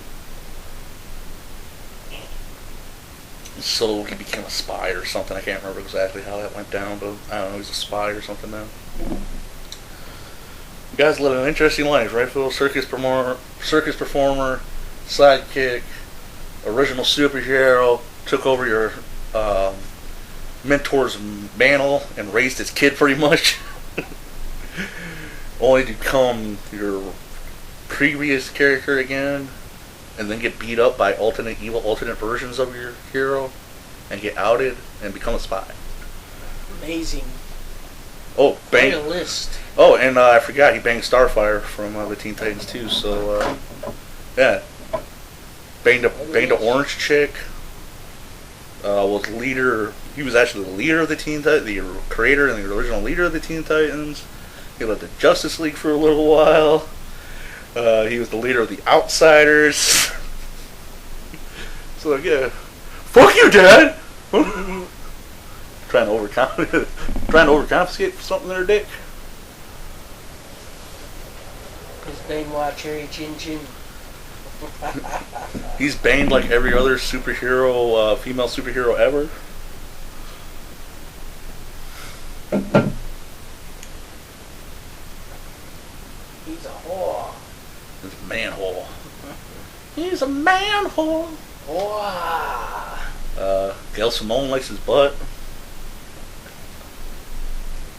So he became a spy or something. I can't remember exactly how that went down, but I don't know, he's a spy or something now. You guys live an interesting life, right, Phil? Circus performer, sidekick, original superhero, took over your mentor's mantle and raised his kid pretty much. only to become your previous character again, and then get beat up by alternate versions of your hero, and get outed and become a spy. Amazing. Oh, Quite a list. Oh, and I forgot he banged Starfire from the Teen Titans too. So yeah, banged a orange chick. Was leader. He was actually the leader of the Teen Titans, the creator and the original leader of the Teen Titans. He led the Justice League for a little while. He was the leader of the Outsiders. So yeah, fuck you, Dad. trying to overcompensate for something there, Dick. His Benoit Cherry Chin Chin. He's banged like every other superhero, female superhero ever. He's a whore. He's a manhole. He's a manhole. Whoa. Gail Simone likes his butt.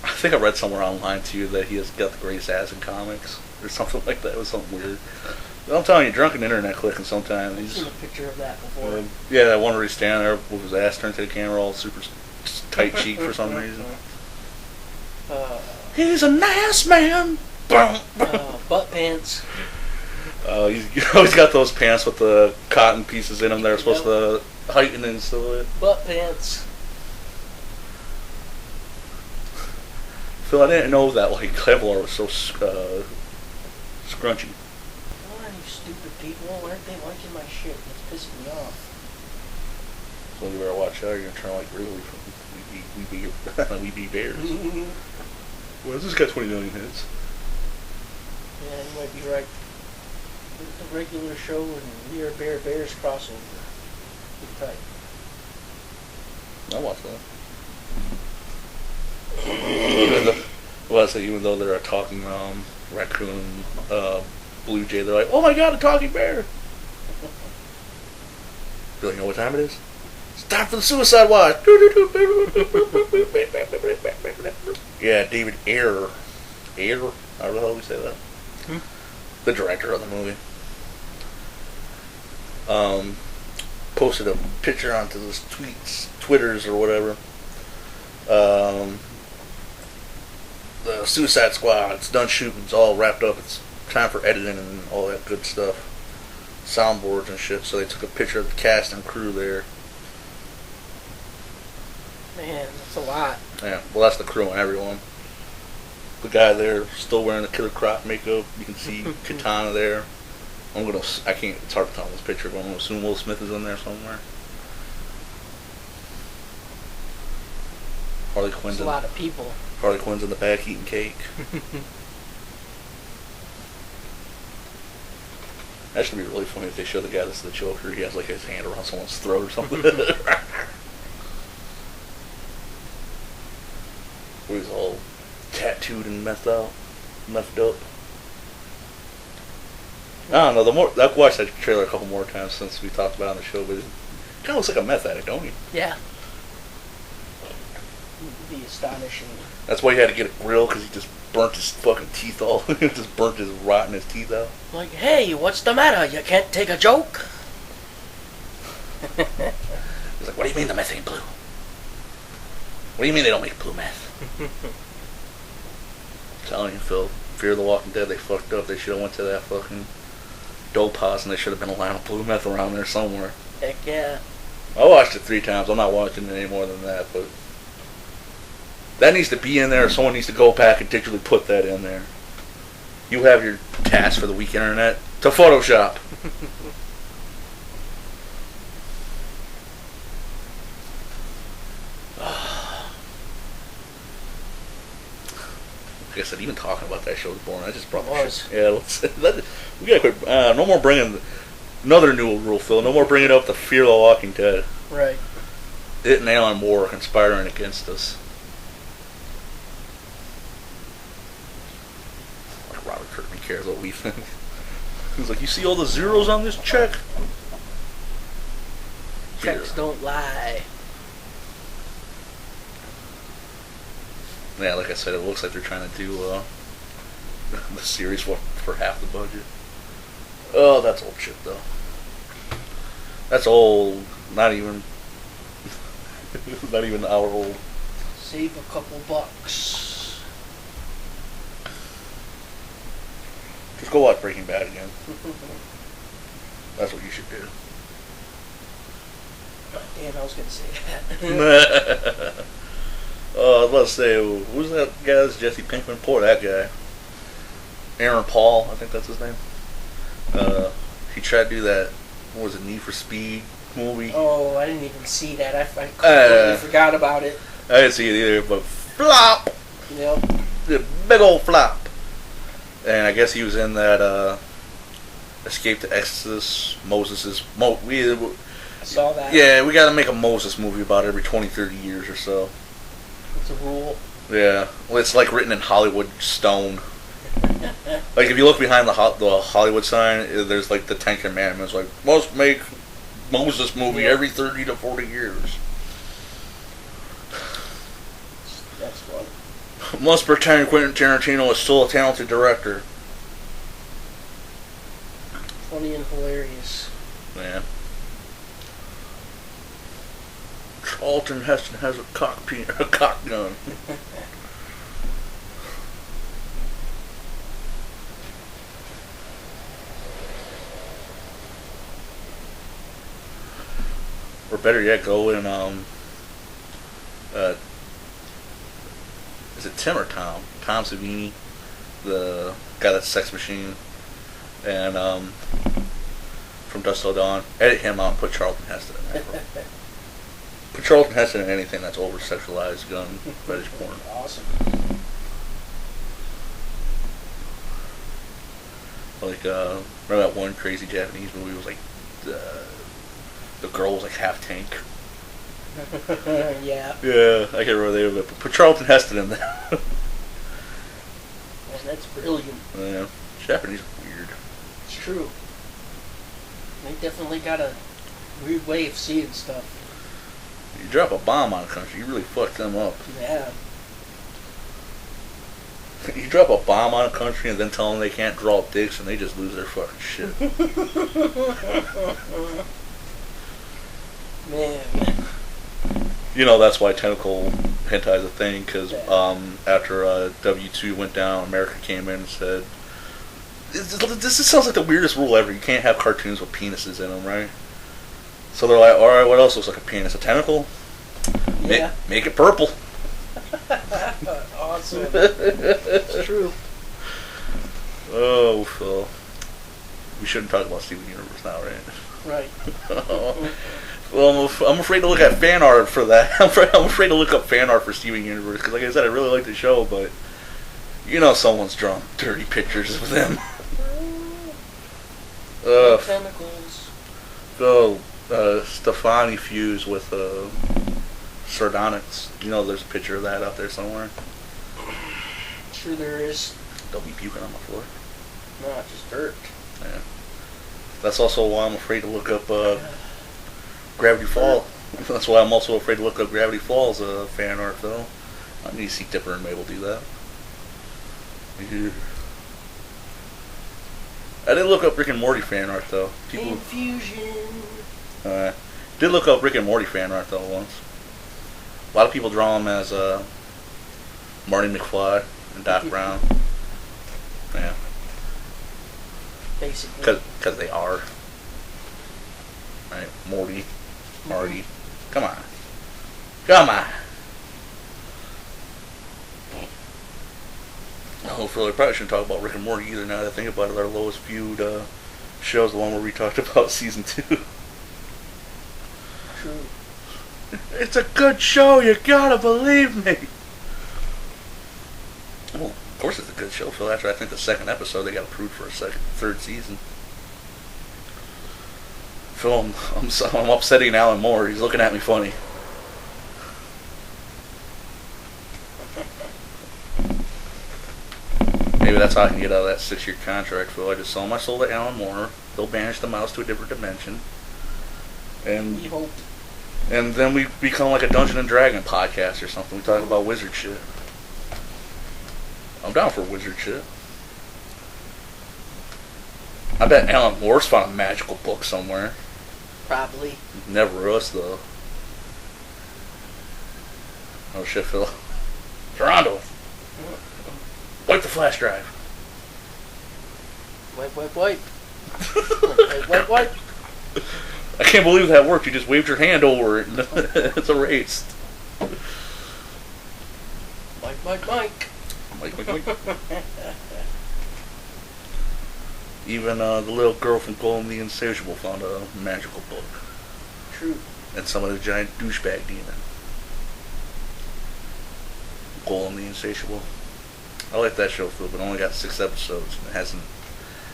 I think I read somewhere online too that he has got the greatest ass in comics or something like that. It was something weird. But I'm telling you, drunken internet clicking sometimes. I've seen a picture of that before. Yeah, that one where he's standing there with his ass turned to the camera, all super tight cheek for some reason. He's a nice man. Butt pants. He's got those pants with the cotton pieces in them that are supposed to heighten and silhouette. Butt pants. Phil, I didn't know that like Kevlar was so scrunchy. Why are you stupid people? Why aren't they liking my shit? It's pissing me off. So you better watch out. You're gonna turn like really from we be bears. Well, this got 20 million hits. Yeah, you might be right. The regular show and We Are Bears crossover. Good tight. I watched that. Well, so even though they're a talking raccoon, blue jay, they're like, "Oh my god, a talking bear!" Do you know what time it is? It's time for the Suicide Watch. Yeah, David Ayer, how the hell do we say that? The director of the movie. Posted a picture onto his Twitters or whatever. The Suicide Squad, it's done shooting, it's all wrapped up, it's time for editing and all that good stuff. Soundboards and shit, so they took a picture of the cast and crew there. Man, that's a lot. Yeah, well that's the crew and everyone. The guy there, still wearing the Killer Croc makeup, you can see Katana there. It's hard to tell in this picture, but I'm going to assume Will Smith is in there somewhere. Harley Quinn's That's a lot of people. Harley Quinn's in the back eating cake. That should be really funny if they show the guy that's the Joker. He has like his hand around someone's throat or something. Where he's all tattooed and methed up. I don't know. I've watched that trailer a couple more times since we talked about it on the show, but it kind of looks like a meth addict, don't he? Yeah. It'd be astonishing. That's why he had to get a grill, because he just burnt his fucking teeth all. Just burnt his rotten his teeth out. Like, hey, what's the matter? You can't take a joke? He's like, what do you mean the meth ain't blue? What do you mean they don't make blue meth? I'm telling you, Phil, Fear the Walking Dead, they fucked up. They should have went to that fucking dope house, and there should have been a line of blue meth around there somewhere. Heck yeah. I watched it 3 times. I'm not watching it any more than that, but that needs to be in there. Someone needs to go back and digitally put that in there. You have your task for the week internet to Photoshop. Like I said, even talking about that show is boring. I just brought the shit. Yeah, we gotta quit. No more bringing another new rule, Phil. No more bringing up the Fear of the Walking Dead. Right. It and Alan Moore are conspiring against us. Like Robert Kirkman cares what we think. He's like, you see all the zeros on this check? Checks don't lie. Yeah, like I said, it looks like they're trying to do the series for half the budget. Oh, that's old shit though. That's old. Not even not even an hour old. Save a couple bucks. Just go watch Breaking Bad again. That's what you should do. Damn, I was gonna say that. Oh, I was about to say, who's that guy? That's Jesse Pinkman. Poor that guy. Aaron Paul, I think that's his name. He tried to do that. What was it? Need for Speed movie. Oh, I didn't even see that. I completely forgot about it. I didn't see it either, but flop. Yep. The big old flop. And I guess he was in that Escape to Exodus. I saw that. Yeah, we got to make a Moses movie about every 20, 30 years or so. It's a rule. Yeah, well, it's like written in Hollywood stone. Like if you look behind the Hollywood sign, there's like the 10 Commandments. Like must make Moses movie every 30 to 40 years. That's fun. Must pretend Quentin Tarantino is still a talented director. Funny and hilarious. Yeah. Charlton Heston has a cock gun. Or better yet, go in is it Tim or Tom? Tom Savini, the guy that's Sex Machine, and from Dusk Till Dawn. Edit him out and put Charlton Heston in there. Put Charlton Heston in anything that's over sexualized gun fetish porn. Awesome. Like remember that one crazy Japanese movie was like the girl was like half tank. Yeah. Yeah, I can't remember the name of it, but put Charlton Heston in there. Man, that's brilliant. Yeah, Japanese are weird. It's true. They definitely got a weird way of seeing stuff. You drop a bomb on a country, you really fuck them up. Yeah. You drop a bomb on a country and then tell them they can't draw dicks and they just lose their fucking shit. Man. You know, that's why tentacle hentai is a thing, because after W2 went down, America came in and said, this sounds like the weirdest rule ever. You can't have cartoons with penises in them, right? So they're like, alright, what else looks like a penis? A tentacle? Yeah. Make it purple. Awesome. It's true. Oh, Phil. We shouldn't talk about Steven Universe now, right? Right. Well, I'm afraid to look at fan art for that. I'm afraid to look up fan art for Steven Universe, because like I said, I really like the show, but you know someone's drawn dirty pictures of them. Tentacles. So, Stefani fused with Sardonyx. You know there's a picture of that out there somewhere. Sure there is. Don't be puking on my floor. No, just dirt. Yeah. That's also why I'm afraid to look up Gravity Falls. That's why I'm also afraid to look up Gravity Falls fan art, though. I need to see Dipper and Mabel do that. Yeah. I did look up Rick and Morty fan art, though. Infusion. Did look up Rick and Morty fan art, though, once. A lot of people draw him as Marty McFly and Doc Brown. Yeah. Basically. Because they are. Right? Morty. Marty. Come on. Come on. Oh, Phil, I probably shouldn't talk about Rick and Morty either now that I think about it. Our lowest viewed show's the one where we talked about season 2. True. It's a good show, you gotta believe me. Well, of course it's a good show, Phil. After I think the second episode, they got approved for a third season. Phil, I'm upsetting Alan Moore. He's looking at me funny. Maybe that's how I can get out of that 6-year contract, Phil. I just sold my soul to Alan Moore. They'll banish the mouse to a different dimension. And We hope. And then we become like a Dungeon and Dragon podcast or something. We talk about wizard shit. I'm down for wizard shit. I bet Alan Moore's found a magical book somewhere. Probably. Never us, though. Oh shit, Phil. Toronto! Wipe the flash drive. Wipe, wipe, wipe. Wipe, wipe, wipe. I can't believe that worked. You just waved your hand over it and it's erased. Mike, Mike, Mike. Mike. Even the little girl from Golem the Insatiable found a magical book. True. And some of the giant douchebag demon. Golem the Insatiable. I like that show, Phil, but it only got 6 episodes. And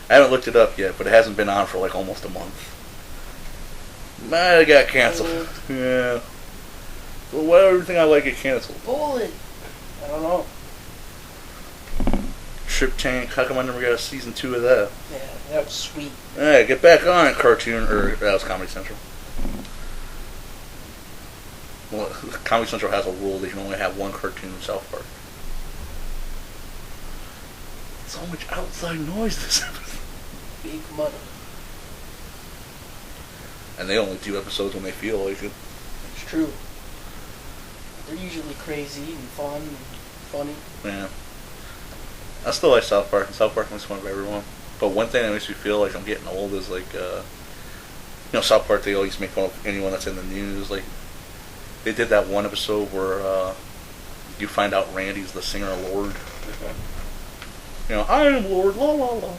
I haven't looked it up yet, but it hasn't been on for like almost a month. Might have got canceled. Yeah. Well, why would everything I like get canceled? Bullet. I don't know. Trip Tank. How come I never got a season 2 of that? Yeah, that was sweet. Hey, get back on it, cartoon. Or that was Comedy Central. Well, Comedy Central has a rule that you can only have one cartoon in South Park. So much outside noise this episode. Big money. And they only do episodes when they feel like it. It's true. They're usually crazy and fun and funny. Yeah. I still like South Park, and South Park makes fun of everyone. But one thing that makes me feel like I'm getting old is like, South Park, they always make fun of anyone that's in the news. Like, they did that one episode where you find out Randy's the singer Lord. I am Lord, la la la.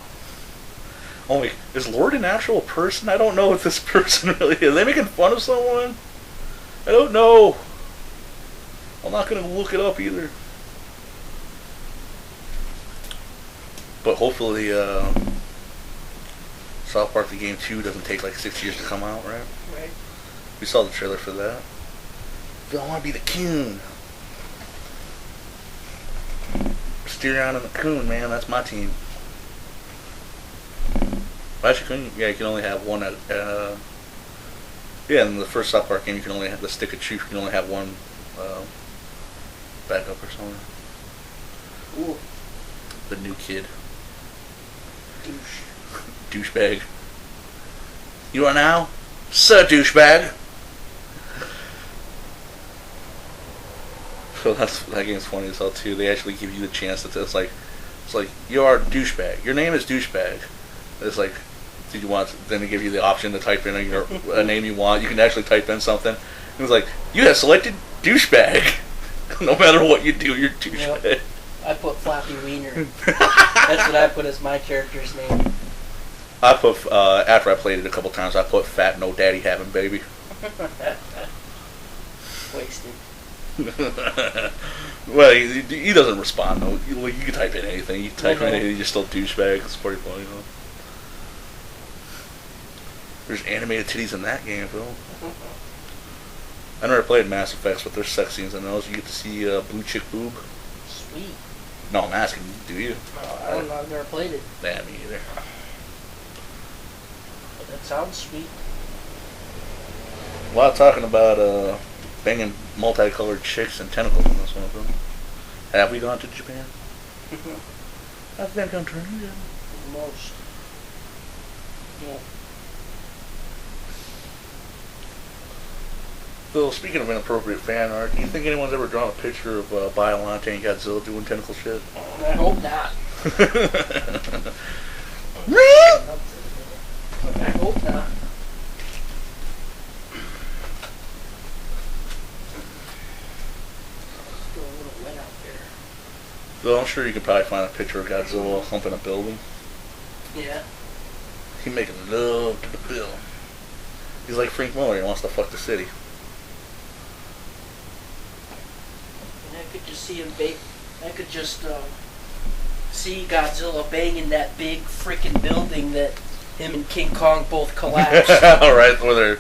Only, is Lord an actual person? I don't know what this person really is. Are they making fun of someone? I don't know. I'm not going to look it up either. But hopefully, South Park the Game 2 doesn't take like 6 years to come out, right? Right. We saw the trailer for that. I want to be the coon. Mysterion and the coon, man. That's my team. Actually, you can only have one in the first South Park game, you can only have the stick of truth. You can only have one backup or something. Ooh. The new kid. Douche. Douchebag. You are now Sir Douchebag. So that game's funny as hell too. They actually give you the chance that it's like you are a douchebag. Your name is douchebag. It's like, did you want? Then they give you the option to type in a name you want. You can actually type in something. It was like, you have selected douchebag. No matter what you do, you're douchebag. Yep. I put Flappy Wiener. That's what I put as my character's name. I put after I played it a couple times, I put Fat No Daddy Having Baby. Wasted. Well, he doesn't respond though. You can type in anything. You type in anything, you're still douchebag. It's pretty funny though. There's animated titties in that game, Phil. I never played Mass Effects, but there's sex scenes in those. You get to see blue chick boob. Sweet. No, I'm asking, do you? I don't know. I've never played it. Nah, me either. But that sounds sweet. A lot of talking about banging multicolored chicks and tentacles in this one of them. Have we gone to Japan? I think I'm turning down. Most. Yeah. So, speaking of inappropriate fan art, do you think anyone's ever drawn a picture of Biollante and Godzilla doing tentacle shit? I hope not. I hope not. Still a little wet out there. Well, I'm sure you could probably find a picture of Godzilla humping a building. Yeah. He's making love to the bill. He's like Frank Miller, he wants to fuck the city. And I could just see him I could just see Godzilla banging that big freaking building that him and King Kong both collapsed. Alright, where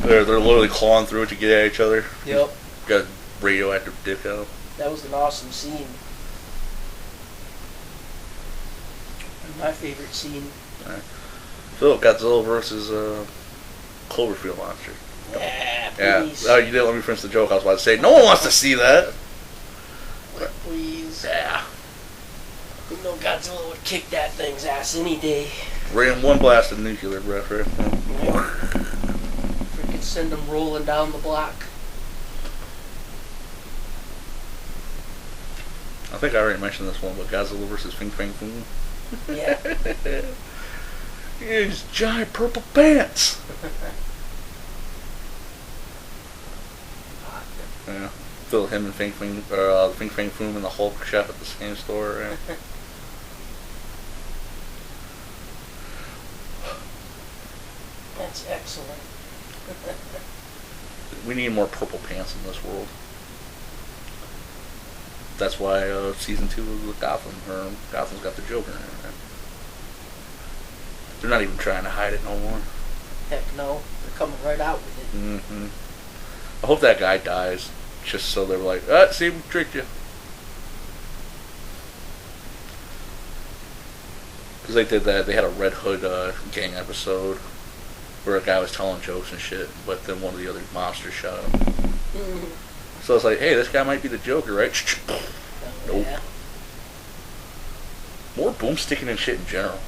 they're literally clawing through it to get at each other. Yep. Got radioactive dick out. That was an awesome scene. My favorite scene. Right. So, Godzilla versus Cloverfield monster. Yeah, please. Yeah. Oh, you didn't let me finish the joke. I was about to say, no one wants to see that. Please. Yeah. You know Godzilla would kick that thing's ass any day. Ran one blast of nuclear breath, right? Freaking send them rolling down the block. I think I already mentioned this one, but Godzilla versus Fing Fang Foom. Yeah. His giant purple pants. Yeah. Phil, him and Fing Fang Foom and the Hulk shop at the same store, right? That's excellent. We need more purple pants in this world. That's why season 2 of Gotham's got the Joker in it. Right? They're not even trying to hide it no more. Heck no. They're coming right out with it. Mm-hmm. I hope that guy dies, just so they're like, see, we tricked you. Because they did that. They had a Red Hood gang episode where a guy was telling jokes and shit, but then one of the other monsters shot him. Mm-hmm. So it's like, hey, this guy might be the Joker, right? Nope. Yeah. More boomsticking and shit in general.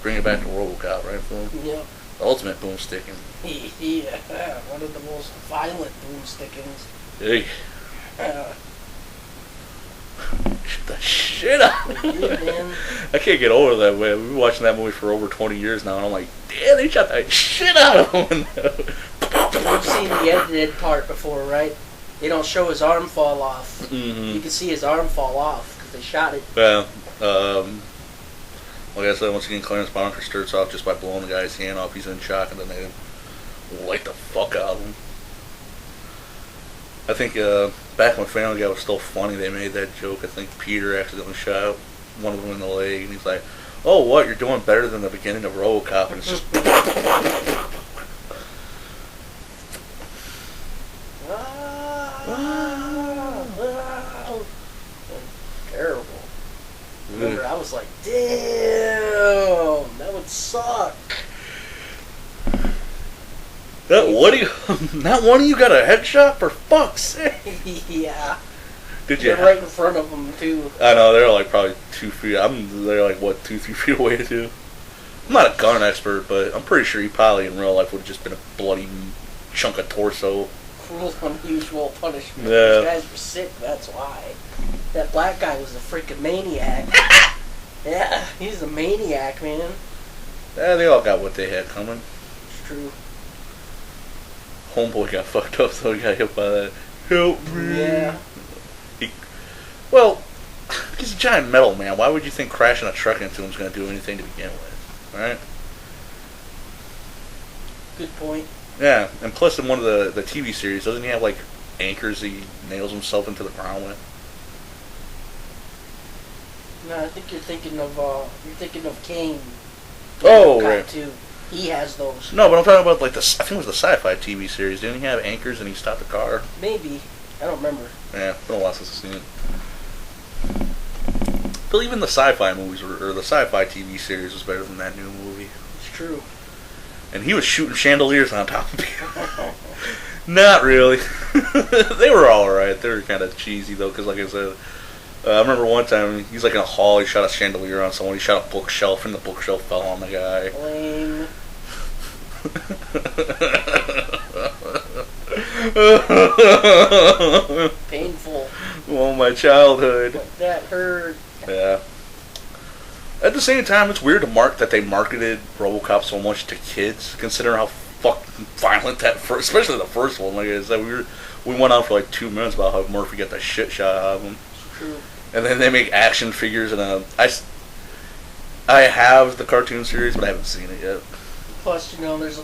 Bring it back to RoboCop, right, Phil? Yep. The ultimate boomsticking. Yeah, one of the most violent boomstickings. Hey. Shit the shit out of him. Yeah, man. I can't get over that, man. We've been watching that movie for over 20 years now, and I'm like, damn, they shot that shit out of him. You've seen the edited part before, right? They don't show his arm fall off. Mm-hmm. You can see his arm fall off because they shot it. Well, like I said, once again, Clarence Bonker starts off just by blowing the guy's hand off. He's in shock, and then they light the fuck out of him. I think back when Family Guy was still funny, they made that joke. I think Peter accidentally shot one of them in the leg, and he's like, "Oh, what? You're doing better than the beginning of RoboCop," and it's just. Terrible. Remember, I was like, damn, that would suck. Not one of you got a headshot, for fuck's sake. Yeah. Did you? They're right in front of them, too. I know, they're like probably 2 feet. They're like, what, 2-3 feet away, too? I'm not a gun expert, but I'm pretty sure he probably in real life would have just been a bloody chunk of torso. Cruel, unusual punishment. Yeah. These guys were sick, that's why. That black guy was a freaking maniac. Yeah, he's a maniac, man. Yeah, they all got what they had coming. It's true. Homeboy got fucked up, so he got hit by that. Help me. Yeah. Well, he's a giant metal man. Why would you think crashing a truck into him is going to do anything to begin with? Right? Good point. Yeah, and plus in one of the TV series, doesn't he have like anchors he nails himself into the ground with? No, I think you're thinking of Kane. Oh, Cop right. 2. He has those. No, but I'm talking about like I think it was the sci-fi TV series. Didn't he have anchors and he stopped the car? Maybe. I don't remember. Yeah, it's been a while since I've seen it. But even the sci-fi movies or the sci-fi TV series was better than that new movie. It's true. And he was shooting chandeliers on top of people. Not really. They were alright. They were kind of cheesy though, because like I said, I remember one time he's like in a hall. He shot a chandelier on someone. He shot a bookshelf, and the bookshelf fell on the guy. Lame. Painful. Oh, my childhood. That hurt. Yeah. At the same time, it's weird that they marketed RoboCop so much to kids, considering how fucking violent especially the first one. Like I said, we went on for like 2 minutes about how Murphy got the shit shot out of him. It's true. And then they make action figures, and I have the cartoon series, but I haven't seen it yet. Plus, there's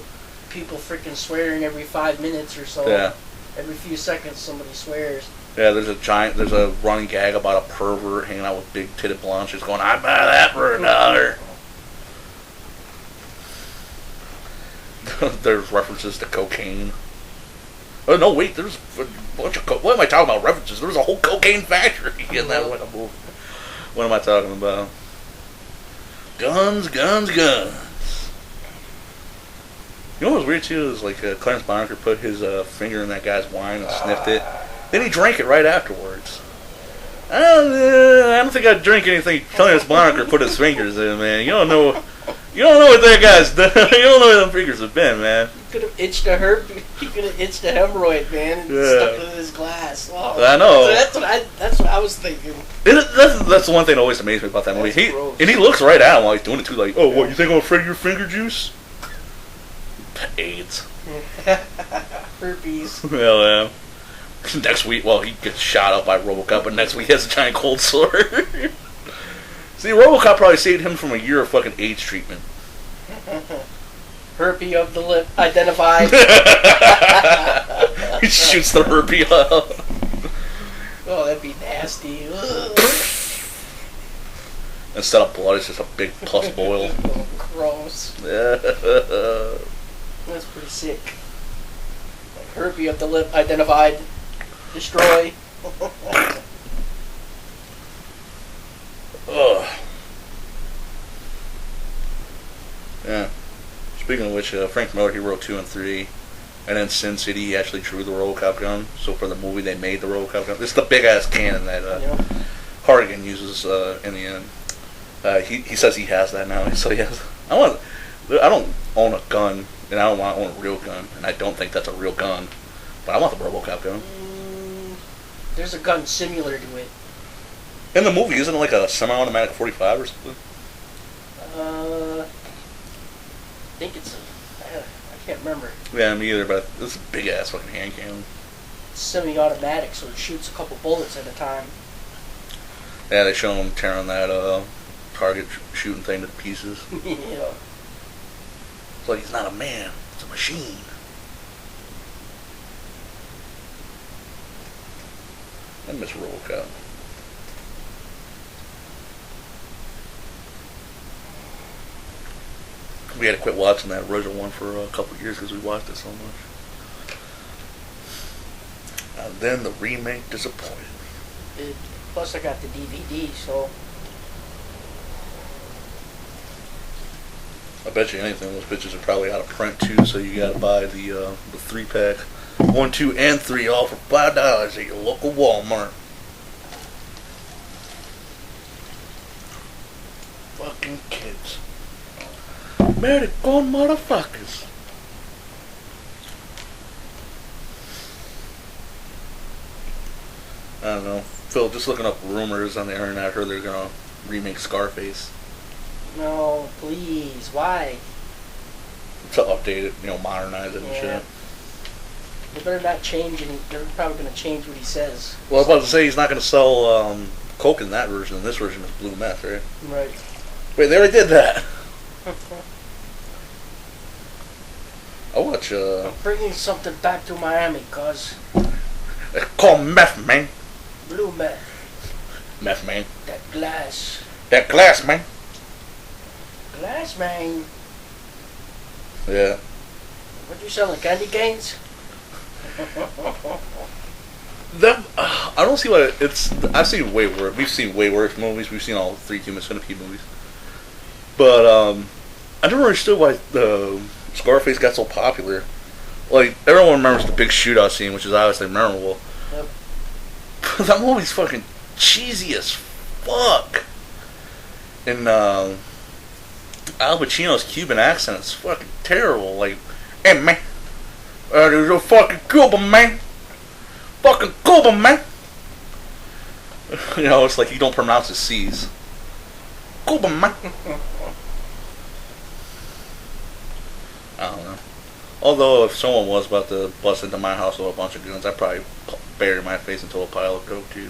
people freaking swearing every 5 minutes or so. Yeah. Every few seconds somebody swears. Yeah, there's a running gag about a pervert hanging out with big titted blondes going, "I'd buy that for $1." There's references to cocaine. Oh no, wait, there's a bunch of what am I talking about? References. There was a whole cocaine factory in that one movie. What am I talking about? Guns, guns, guns. You know what was weird too is like Clarence Bonker put his finger in that guy's wine and sniffed it. Then he drank it right afterwards. I don't think I'd drink anything Tony Smonacher put his fingers in, man. You don't know what that guy's done. You don't know where them fingers have been, man. He could have itched a He could have itched a hemorrhoid, man, and stuck it in his glass. Oh, I know. So that's what I was thinking. That's the one thing that always amazed me about that movie. He looks right at him while he's doing it too. Like, oh, what, you think I'm afraid of your finger juice? AIDS. Herpes. Well, yeah. Next week, well, he gets shot up by RoboCop, but next week he has a giant cold sore. See, RoboCop probably saved him from a year of fucking AIDS treatment. Herpes of the lip identified. He shoots the herpes out. Oh, that'd be nasty. Instead of blood, it's just a big pus boil. Oh, gross. That's pretty sick. Like herpes of the lip identified. Destroy. Ugh. Yeah. Speaking of which, Frank Miller, he wrote 2 and 3. And then Sin City, he actually drew the RoboCop gun. So for the movie, they made the RoboCop gun. This is the big-ass cannon that Hartigan uses in the end. He says he has that now. So he has... I don't own a gun, and I don't want to own a real gun. And I don't think that's a real gun. But I want the RoboCop gun. There's a gun similar to it. In the movie, isn't it like a semi-automatic 45 or something? I think it's I can't remember. Yeah, me either, but it's a big-ass fucking hand cannon. It's semi-automatic, so it shoots a couple bullets at a time. Yeah, they show him tearing that target shooting thing to pieces. Yeah. It's like he's not a man, it's a machine. I miss RoboCop. We had to quit watching that original one for a couple of years because we watched it so much. And then the remake disappointed me. Plus, I got the DVD, so I bet you anything, those bitches are probably out of print too, so you gotta buy the 3-pack. 1, 2, and 3 all for $5 at your local Walmart. Fucking kids. American motherfuckers. I don't know. Phil, just looking up rumors on the internet, I heard they're gonna remake Scarface. no, please, why? To update it, modernize it and shit. They better not change any. They're probably going to change what he says. Well, I was about to say he's not going to sell coke in that version. In this version is blue meth, right? Right. Wait, they already did that. I watch. I'm bringing something back to Miami, cuz. They call meth, man. Blue meth. Meth, man. That glass. That glass, man. Glass, man. Yeah. What you selling, candy canes? I don't see why it's. I've seen way worse. We've seen way worse movies. We've seen all 3 Human Centipede movies. But I never understood why the Scarface got so popular. Like everyone remembers the big shootout scene, which is obviously memorable. Yep. That movie's fucking cheesy as fuck. And Al Pacino's Cuban accent is fucking terrible. Like, hey man, there's a fucking Cuban man. Fucking Cuban man. It's like you don't pronounce the C's. Cuban man. I don't know. Although if someone was about to bust into my house with a bunch of guns, I'd probably bury my face into a pile of coke too.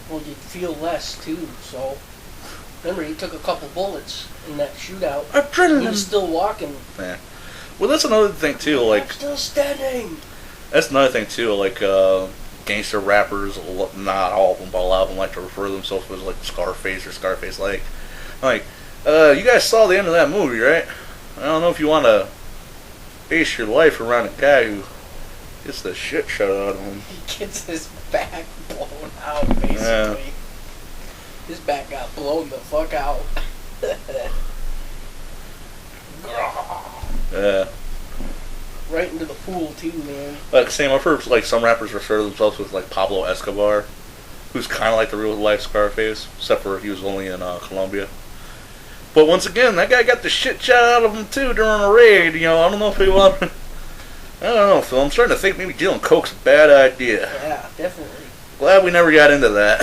Well, you'd feel less too, so. Remember, he took a couple bullets in that shootout. Adrenaline. He was still walking. Yeah. Well, that's another thing too. Like, I'm still standing. That's another thing too. Like, gangster rappers, not all of them, but a lot of them like to refer to themselves as like Scarface or Scarface. Like, you guys saw the end of that movie, right? I don't know if you want to base your life around a guy who gets the shit shut out of him. He gets his back blown out, basically. Yeah. His back got blown the fuck out. Yeah. Right into the pool too, man. Like same, I've heard like some rappers refer to themselves as like Pablo Escobar. who's kind of like the real life Scarface, except for he was only in Colombia. But once again, that guy got the shit shot out of him too during a raid. You know, I don't know if he want. I don't know, Phil. I'm starting to think maybe dealing coke's a bad idea. Yeah, definitely. Glad we never got into that.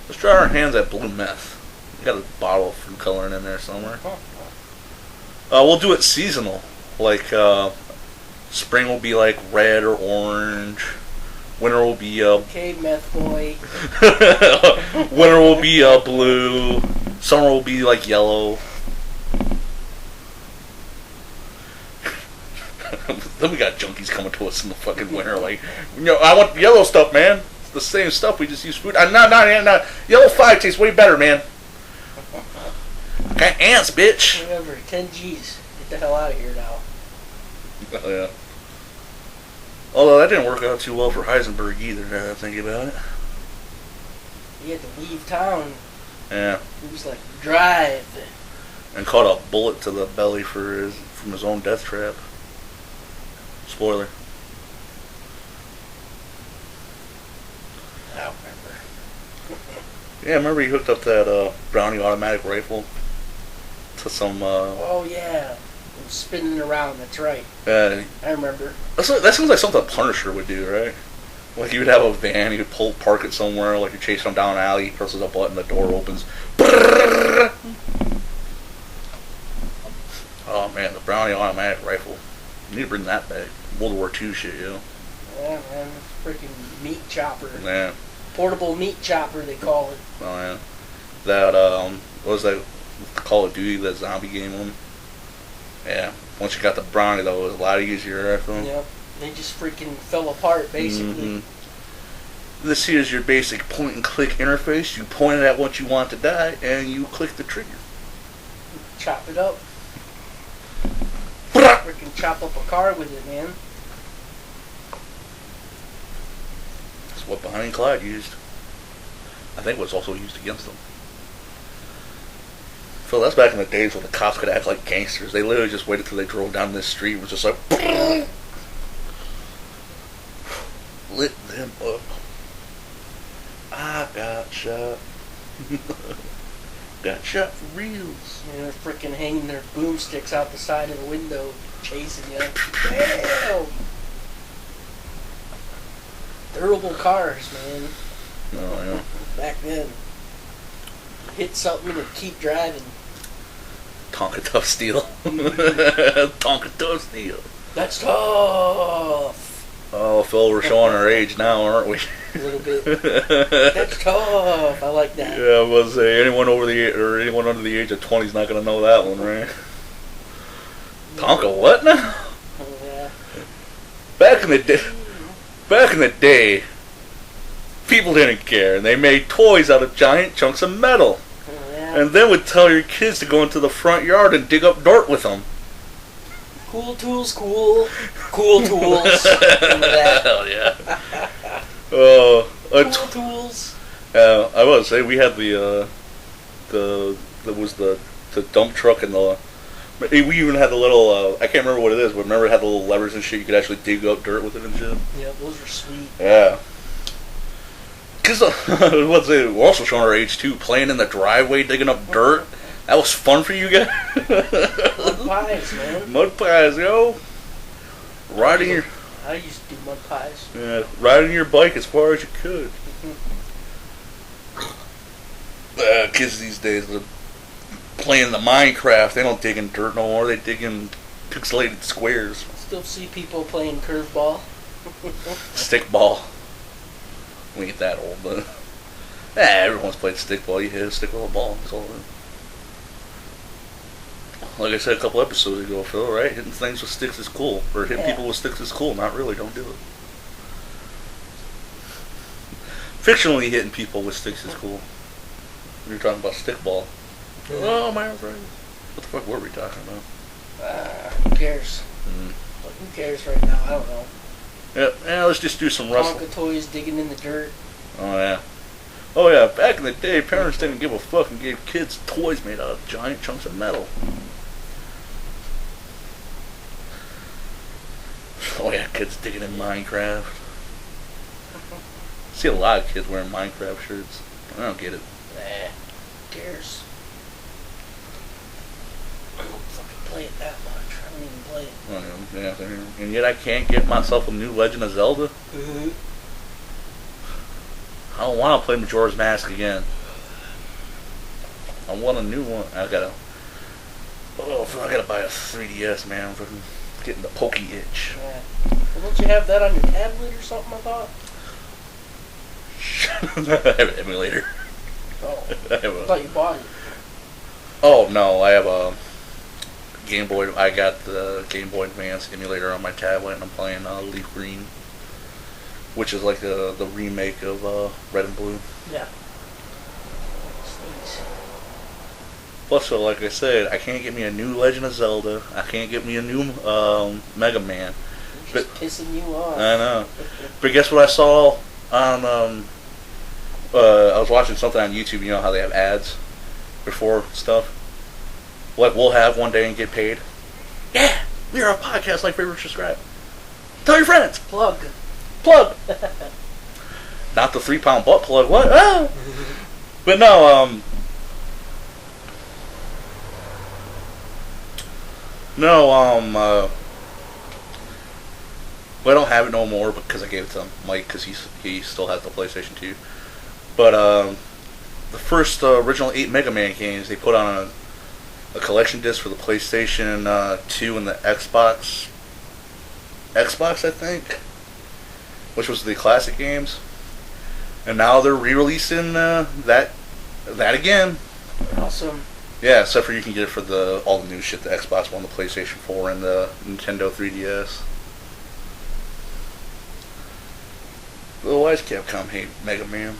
Let's try our hands at blue meth. We got a bottle of food coloring in there somewhere. We'll do it seasonal. Like, spring will be like red or orange. Winter will be Okay, meth boy. winter will be blue. Summer will be like yellow. Then we got junkies coming to us in the fucking winter. Like, you know, I want yellow stuff, man. It's the same stuff. We just use food. No. Yellow 5 tastes way better, man. Got ants, bitch. Whatever. 10 G's. Get the hell out of here now. Oh, yeah. Although that didn't work out too well for Heisenberg either, now that I think about it. He had to leave town. Yeah. He was like, drive. And caught a bullet to the belly from his own death trap. Spoiler. I don't remember. Yeah, remember he hooked up that Brownie automatic rifle to some. Oh yeah, it was spinning around. That's right. I remember. that seems like something a Punisher would do, right? Like he would have a van, he would park it somewhere, like you're chasing him down an alley, he presses a button, the door opens. Oh man, the Brownie automatic rifle. You need to bring that back. World War II shit, yo. Yeah, man, freaking meat chopper. Yeah. Portable meat chopper, they call it. Oh yeah. That what was that Call of Duty, that zombie game one? Yeah. Once you got the Brownie though, it was a lot easier, I feel. Yep. They just freaking fell apart basically. Mm-hmm. This here is your basic point and click interface. You point it at what you want to die and you click the trigger. Chop it up. Freaking chop up a car with it, man. That's what Bonnie and Clyde used. I think it was also used against them. Phil, that's back in the days when the cops could act like gangsters. They literally just waited till they drove down this street and was just like lit them up. I got shot. Got shot for reals. And they're freaking hanging their boomsticks out the side of the window, chasing you. Damn! Durable cars, man. Oh, yeah. Back then. Hit something and keep driving. Tonka Tough Steel. Tonka Tough Steel. That's tough! Oh, Phil, we're showing our age now, aren't we? A little bit. That's tough. I like that. Yeah, I was say anyone anyone under the age of 20 is not gonna know that one, right? Tonka what now? Oh, yeah. Back in the day, people didn't care, and they made toys out of giant chunks of metal, Oh, yeah. and then would tell your kids to go into the front yard and dig up dirt with them. Cool tools, cool. Cool tools. Remember that? Hell yeah. Cool tools. I was say we had the dump truck and we even had the little I can't remember what it is, but remember it had the little levers and shit. You could actually dig up dirt with it and shit. Yeah, those were sweet. Yeah. Cause we're also showing our age too. Playing in the driveway, digging up dirt. That was fun for you guys. Mud pies, man. Mud pies, yo. Riding your. I used to do mud pies. Yeah, riding your bike as far as you could. Kids these days, they're playing the Minecraft. They don't dig in dirt no more. They dig in pixelated squares. Still see people playing curveball. Stickball. We ain't that old, but everyone's played stickball. You hit a stick with a ball. That's all it is. Like I said a couple episodes ago, Phil, right? Hitting things with sticks is cool. Or hitting people with sticks is cool. Not really. Don't do it. Fictionally hitting people with sticks is cool. You're talking about stickball. Yeah. Oh, my right. What the fuck were we talking about? Who cares? But who cares right now? I don't know. Yeah, let's just do some wrestling. Tonka toys digging in the dirt. Oh yeah, back in the day, parents didn't give a fuck and gave kids toys made out of giant chunks of metal. Oh yeah, kids digging in Minecraft. see a lot of kids wearing Minecraft shirts. I don't get it. Nah, who cares? I don't fucking play it that much. I don't even play it. Yeah, and yet I can't get myself a new Legend of Zelda. I don't want to play Majora's Mask again. I want a new one. I gotta buy a 3DS, man. I'm fucking getting the pokey itch. Yeah. Well, don't you have that on your tablet or something, I thought? I have an emulator. Oh, I thought you bought it. Oh no, I have a Game Boy. I got the Game Boy Advance emulator on my tablet, and I'm playing Leaf Green, which is like the remake of Red and Blue. Yeah. Sweet. Plus, so like I said, I can't get me a new Legend of Zelda. I can't get me a new Mega Man. Just pissing you off. I know. But guess what I saw on? I was watching something on YouTube. You know how they have ads before stuff. Like we'll have one day and get paid. Yeah, we are a podcast. Like, favorite, subscribe. Tell your friends. Plug. Not the 3-pound butt plug. What? Ah! But no. Well, I don't have it no more because I gave it to Mike because he still has the PlayStation 2. But the first original 8 Mega Man games, they put on a collection disc for the PlayStation 2 and the Xbox, I think, which was the classic games. And now they're re-releasing that again. Awesome. Yeah, except for you can get it for all the new shit, the Xbox One, the PlayStation 4, and the Nintendo 3DS. Otherwise, Capcom hate Mega Man.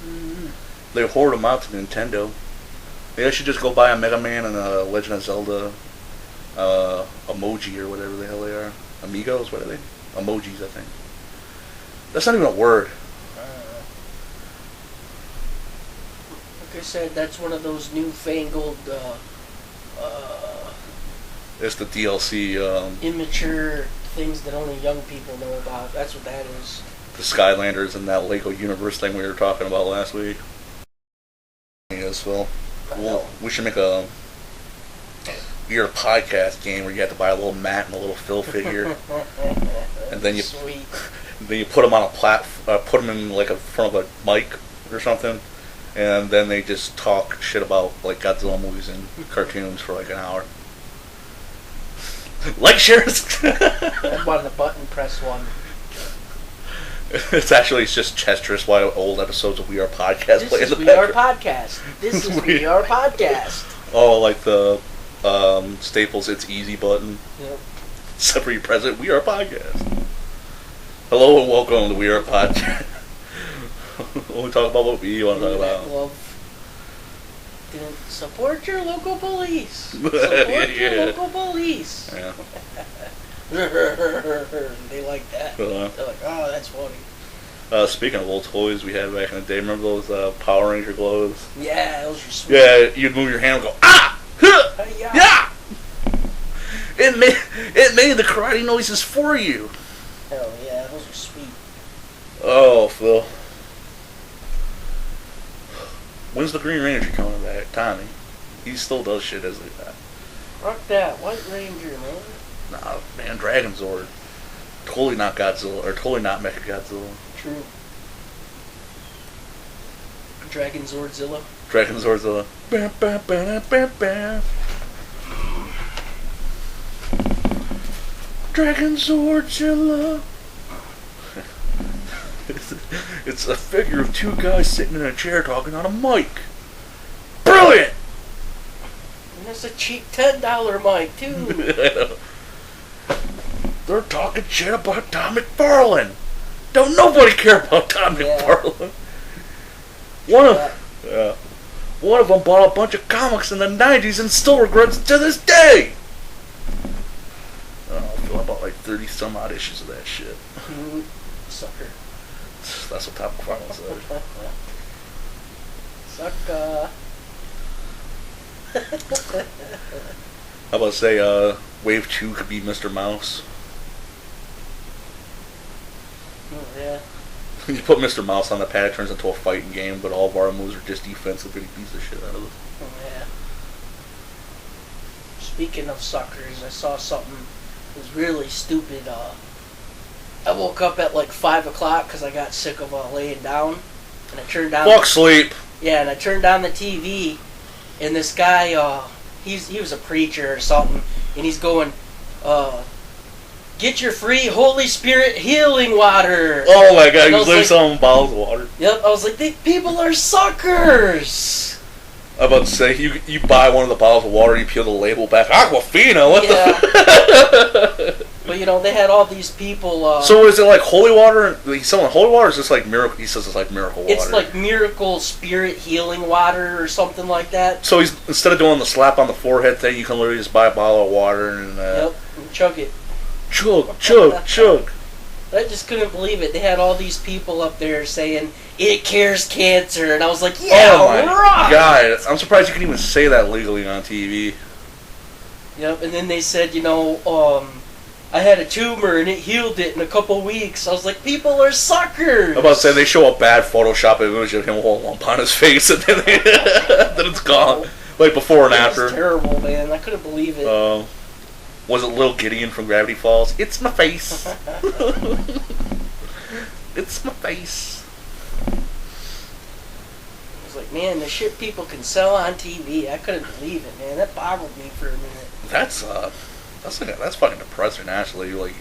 Mm-hmm. They hoard them out to Nintendo. Maybe I should just go buy a Mega Man and a Legend of Zelda emoji or whatever the hell they are. Amigos, what are they? Emojis, I think. That's not even a word. Like I said, that's one of those newfangled, It's the DLC. immature things that only young people know about. That's what that is. The Skylanders and that Lego Universe thing we were talking about last week. Yes, well, we should make a weird podcast game where you have to buy a little mat and a little fill figure, and then you Sweet. then you put them on a put them in like in front of a mic or something, and then they just talk shit about like Godzilla movies and cartoons for like an hour. Like, share. I bought the button press one. It's just Chester's why old episodes of We Are Podcast play in the We Are background. Podcast. This is We Are Podcast. Oh, like the Staples It's Easy button. Yep. Except for you press it, We Are Podcast. Hello and welcome to We Are Podcast. We'll talk about what we want to talk about. Support your local police. Support your local police. Yeah. They like that. They're like, oh, that's funny. Speaking of old toys we had back in the day, remember those Power Ranger glows? Yeah, those are sweet. Yeah, you'd move your hand and go, ah! Huh! Yeah! It made the karate noises for you. Hell yeah, those are sweet. Oh, Phil. When's the Green Ranger coming back? Tommy. He still does shit as like that. Rock that White Ranger, man. Nah, man, Dragon Zord. Totally not Godzilla, or totally not Mechagodzilla. True. Dragon Zordzilla. Dragon Zordzilla. Bam, bam, bam, bam, bam. Dragon Zordzilla. It's a figure of two guys sitting in a chair talking on a mic. Brilliant! And that's a cheap $10 mic, too. I know. They're talking shit about Tom McFarlane. Don't nobody care about Tom McFarlane. One of them bought a bunch of comics in the 90s and still regrets it to this day. I feel about like 30 some odd issues of that shit. Sucker. That's what Tom McFarlane said. Sucker. How about say Wave 2 could be Mr. Mouse? Oh, yeah. You put Mr. Mouse on the pad, it turns into a fighting game, but all of our moves are just defensive, and he beats the shit out of us. Oh, yeah. Speaking of suckers, I saw something that was really stupid. I woke up at like 5 o'clock because I got sick of laying down, and I turned down. Fuck sleep. Yeah, and I turned down the TV, and this guy, he was a preacher or something, and he's going, get your free Holy Spirit healing water. Oh my god, And I he's was literally like- selling bottles of water. Yep, I was like, these people are suckers. I'm about to say, you buy one of the bottles of water, you peel the label back. Aquafina, what Yeah. the? But you know, they had all these people. So is it like holy water? He's selling holy water, or is this like miracle? He says it's like miracle water. It's like miracle spirit healing water or something like that. So he's, instead of doing the slap on the forehead thing, you can literally just buy a bottle of water and Yep, and chug it. chug, chug, chug. I just couldn't believe it. They had all these people up there saying it cures cancer, and I was like, yeah, Oh my right. god! I'm surprised you can even say that legally on TV. Yep, and then they said, you know, I had a tumor and it healed it in a couple weeks. I was like, people are suckers. I'm about to say they show a bad Photoshop image of him with a lump on his face, and then, then it's gone, like before and It after. was terrible, man. I couldn't believe it. Was it Little Gideon from Gravity Falls? It's my face. It's my face. I was like, man, the shit people can sell on TV. I couldn't believe it, man. That boggled me for a minute. That's fucking depressing, actually. Like,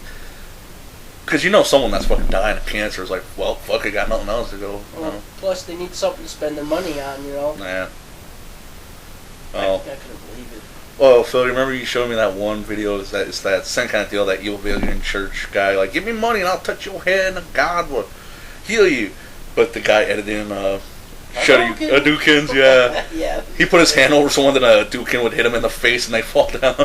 because you know someone that's fucking dying of cancer is like, well, fuck, I got nothing else to go. You know? Plus, they need something to spend their money on, you know. Yeah. I Oh. couldn't believe it. Well, Phil, remember you showed me that one video? It's that same kind of deal, that evil villain church guy, like, give me money and I'll touch your head and God will heal you. But the guy edited in Hadoukens, yeah. Yeah. He put his hand over someone, then a Hadouken would hit him in the face and they fall down.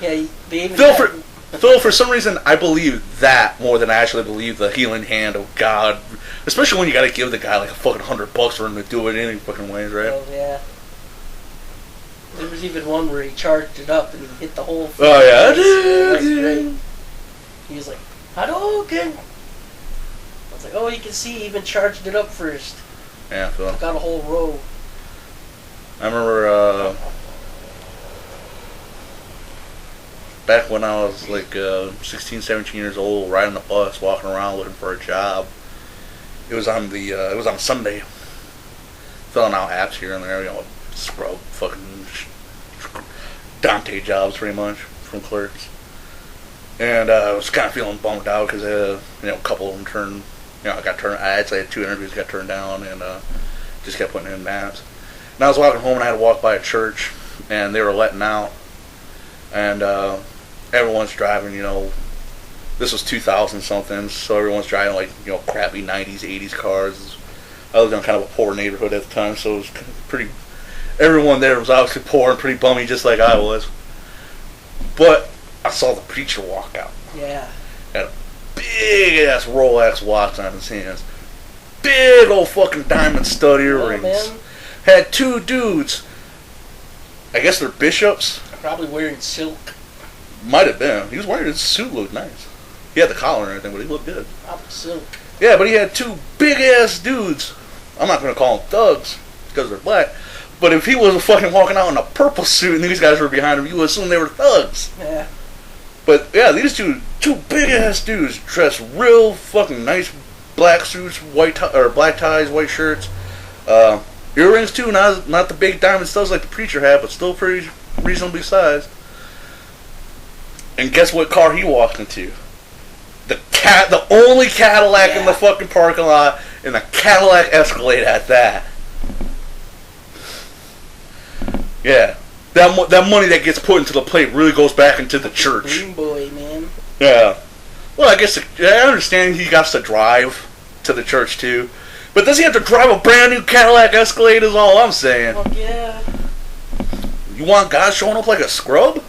Yeah, they even Phil, for some reason, I believe that more than I actually believe the healing hand of God. Especially when you gotta give the guy like a fucking $100 for him to do it any fucking ways, right? Oh, yeah. There was even one where he charged it up and he hit the whole thing. Oh, yeah. That's great. He was like, Hadouken! I was like, oh, you can see he even charged it up first. Yeah, Phil. Got a whole row. I remember, back when I was like 16, 17 years old, riding the bus, walking around looking for a job. It was on Sunday. Filling out apps here and there, you know, scrub fucking Dante jobs pretty much from clerks. And I was kind of feeling bummed out because you know, a couple of them turned. You know, I actually had 2 interviews, got turned down, and just kept putting in maps. And I was walking home and I had to walk by a church, and they were letting out. And everyone's driving, you know, this was 2000 something, so everyone's driving like, you know, crappy 90s, 80s cars. I lived in kind of a poor neighborhood at the time, so it was pretty, everyone there was obviously poor and pretty bummy just like I was. But I saw the preacher walk out. Yeah. Had a big ass Rolex watch on his hands. Big old fucking diamond stud earrings. Man. Had 2 dudes. I guess they're bishops. Probably wearing silk. Might have been. He was wearing his suit, looked nice. He had the collar and everything, but he looked good. Probably silk. Yeah, but he had 2 big ass dudes. I'm not gonna call them thugs because they're black. But if he was fucking walking out in a purple suit and these guys were behind him, you would assume they were thugs. Yeah. But yeah, these two big ass dudes dressed real fucking nice, black suits, black ties, white shirts, earrings too. Not the big diamond studs like the preacher had, but still pretty reasonably sized. And guess what car he walked into? The only Cadillac in the fucking parking lot, and the Cadillac Escalade at that. Yeah. That money that gets put into the plate really goes back into the church. Green boy, man. Yeah. Well, I guess I understand he got to drive to the church too, but does he have to drive a brand new Cadillac Escalade? Is all I'm saying. Fuck yeah. You want God showing up like a scrub?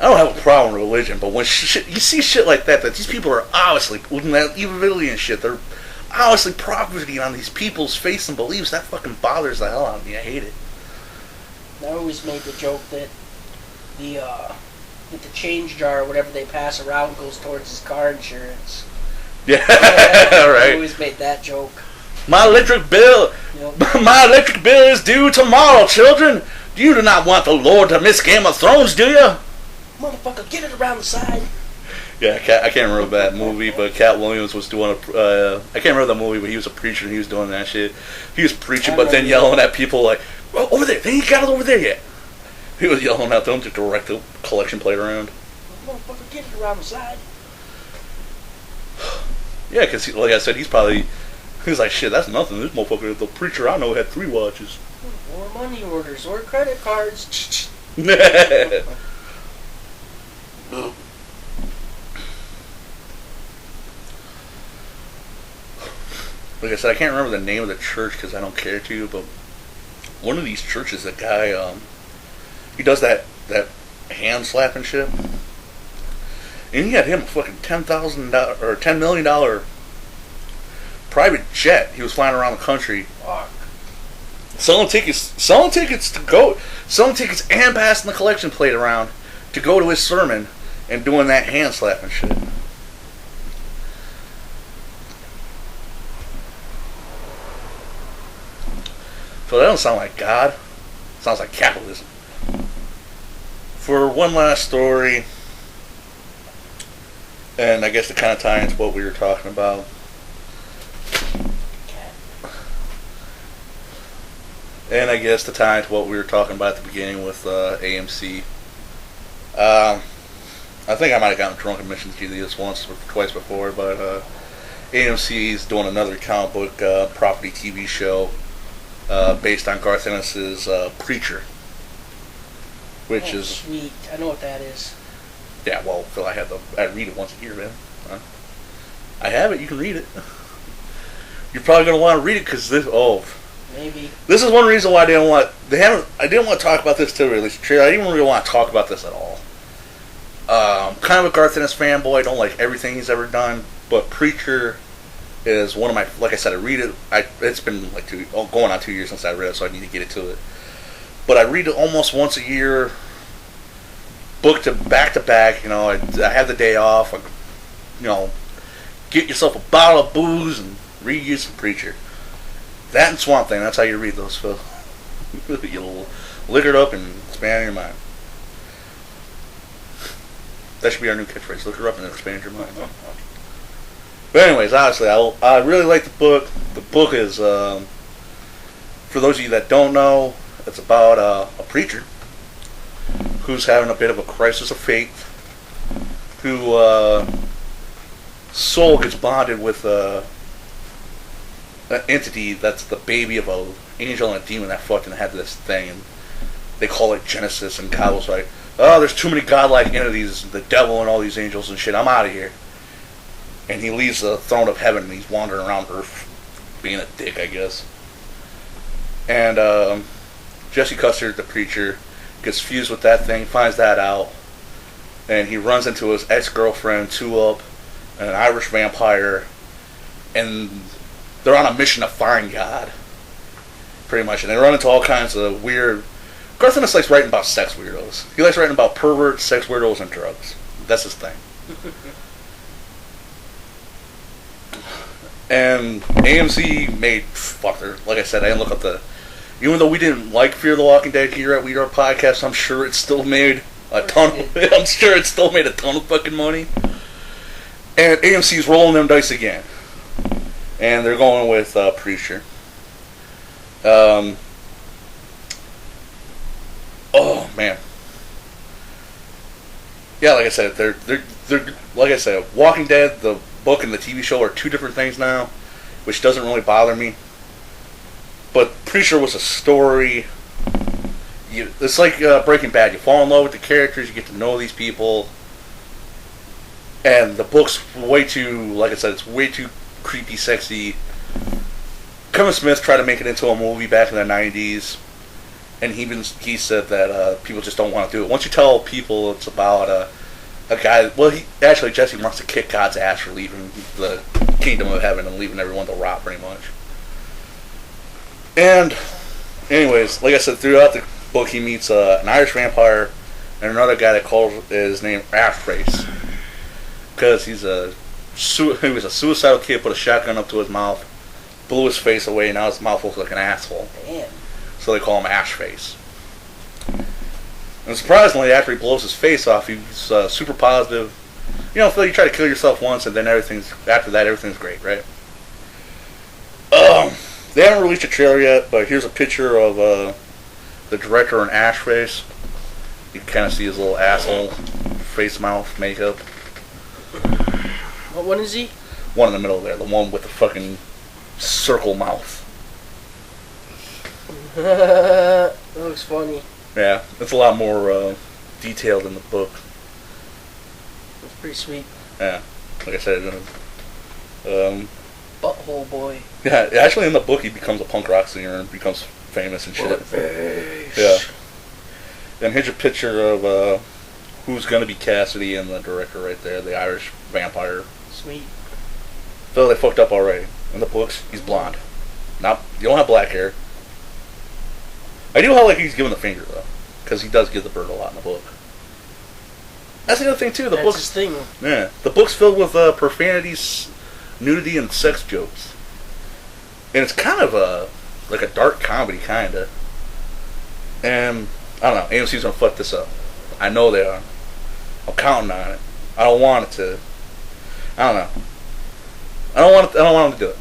I don't have a problem with religion, but when you see shit like that these people are obviously, even that evangelion shit, they're obviously profiting on these people's faith and beliefs. That fucking bothers the hell out of me. I hate it. I always made the joke that the with the change jar or whatever they pass around goes towards his car insurance. Yeah, I right. always made that joke. My electric bill, Yep. my electric bill is due tomorrow, children. You do not want the Lord to miss Game of Thrones, do you? Motherfucker, get it around the side. Yeah, I can't remember that movie, but Cat Williams was doing I can't remember the movie, but he was a preacher and he was doing that shit. He was preaching, but then yelling at people like, "Oh, over there, they ain't got it over there yet." He was yelling at them to direct the collection plate around. Motherfucker, get it around the side. Yeah, because like I said, he's like, shit, that's nothing. This motherfucker, the preacher I know, had 3 watches. Or money orders, or credit cards. Like I said, I can't remember the name of the church because I don't care to, but one of these churches, the guy, he does that hand slapping shit, and he had him a fucking $10,000 or $10 million private jet. He was flying around the country, Fuck. selling tickets and passing the collection plate around to go to his sermon and doing that hand slapping shit. So that don't sound like God. It sounds like capitalism. For one last story, and I guess to kind of tie into what we were talking about, and I guess to tie into what we were talking about at the beginning with AMC, I think I might have gotten drunk and mentioned to you this once or twice before, but AMC is doing another comic book property TV show based on Garth Ennis's Preacher, which is sweet. I know what that is. Yeah, well, Phil, I read it once a year, man. I have it. You can read it. You're probably gonna want to read it because Maybe. this is one reason why I didn't want to talk about this till release trailer. I didn't really want to talk about this at all. Kind of a Garth Ennis fanboy. I don't like everything he's ever done, but Preacher is one of my, like I said, I read it. It's been like going on 2 years since I read it, so I need to get to it. But I read it almost once a year, book to back. You know, I have the day off. Get yourself a bottle of booze and read you some Preacher. That and Swamp Thing. That's how you read those, Phil. You'll liquor it up and expand your mind. That should be our new catchphrase. Liquor up and expand your mind. But anyways, honestly, I really like the book. The book is, for those of you that don't know, it's about a preacher who's having a bit of a crisis of faith, who soul gets bonded with an entity that's the baby of an angel and a demon that fucking had this thing, and they call it Genesis, and God was like, oh, there's too many godlike entities, the devil and all these angels and shit, I'm out of here. And he leaves the throne of heaven and he's wandering around Earth being a dick, I guess. And Jesse Custer, the preacher, gets fused with that thing, finds that out, and he runs into his ex-girlfriend, Tulip, and an Irish vampire, and they're on a mission to find God, pretty much. And they run into all kinds of weird... Garth Ennis likes writing about sex weirdos. He likes writing about perverts, sex weirdos, and drugs. That's his thing. And AMC made... Like I said, I didn't look up the... Even though we didn't like Fear the Walking Dead here at We Are Podcast, I'm sure it still made a ton of... I'm sure it still made a ton of fucking money. And AMC's rolling them dice again. And they're going with Preacher. Oh, man. Yeah, like I said, they're like I said, Walking Dead, the book and the TV show are two different things now, which doesn't really bother me. But Preacher was a story. It's like Breaking Bad. You fall in love with the characters, you get to know these people, and the book's way too, like I said, it's way too creepy, sexy. Kevin Smith tried to make it into a movie back in the 90s, and he said that people just don't want to do it. Once you tell people it's about a guy, Jesse wants to kick God's ass for leaving the kingdom of heaven and leaving everyone to rot, pretty much. And anyways, like I said, throughout the book he meets an Irish vampire and another guy that calls his name Ashface because he was a suicidal kid. Put a shotgun up to his mouth, blew his face away, and now his mouth looks like an asshole. Damn. So they call him Ashface. And surprisingly, after he blows his face off, he's super positive. You know, Phil, you try to kill yourself once, and then everything's great, right? They haven't released a trailer yet, but here's a picture of the director in Ashface. You can kind of see his little asshole, face, mouth, makeup. What one is he? One in the middle there, the one with the fucking circle mouth. That looks funny. Yeah, it's a lot more detailed in the book. It's pretty sweet. Yeah, like I said, Butthole boy. yeah, actually in the book he becomes a punk rock singer and becomes famous and shit. Yeah. And here's a picture of who's gonna be Cassidy and the director right there, the Irish vampire. Sweet. So they fucked up already. In the books, he's blonde. You don't have black hair. I do how like he's giving the finger though, because he does give the bird a lot in the book. That's the other thing too. That's his thing. Yeah, the book's filled with profanities, nudity, and sex jokes, and it's kind of like a dark comedy kinda. And I don't know, AMC's gonna fuck this up. I know they are. I'm counting on it. I don't want it to. I don't know. I don't want them to do it.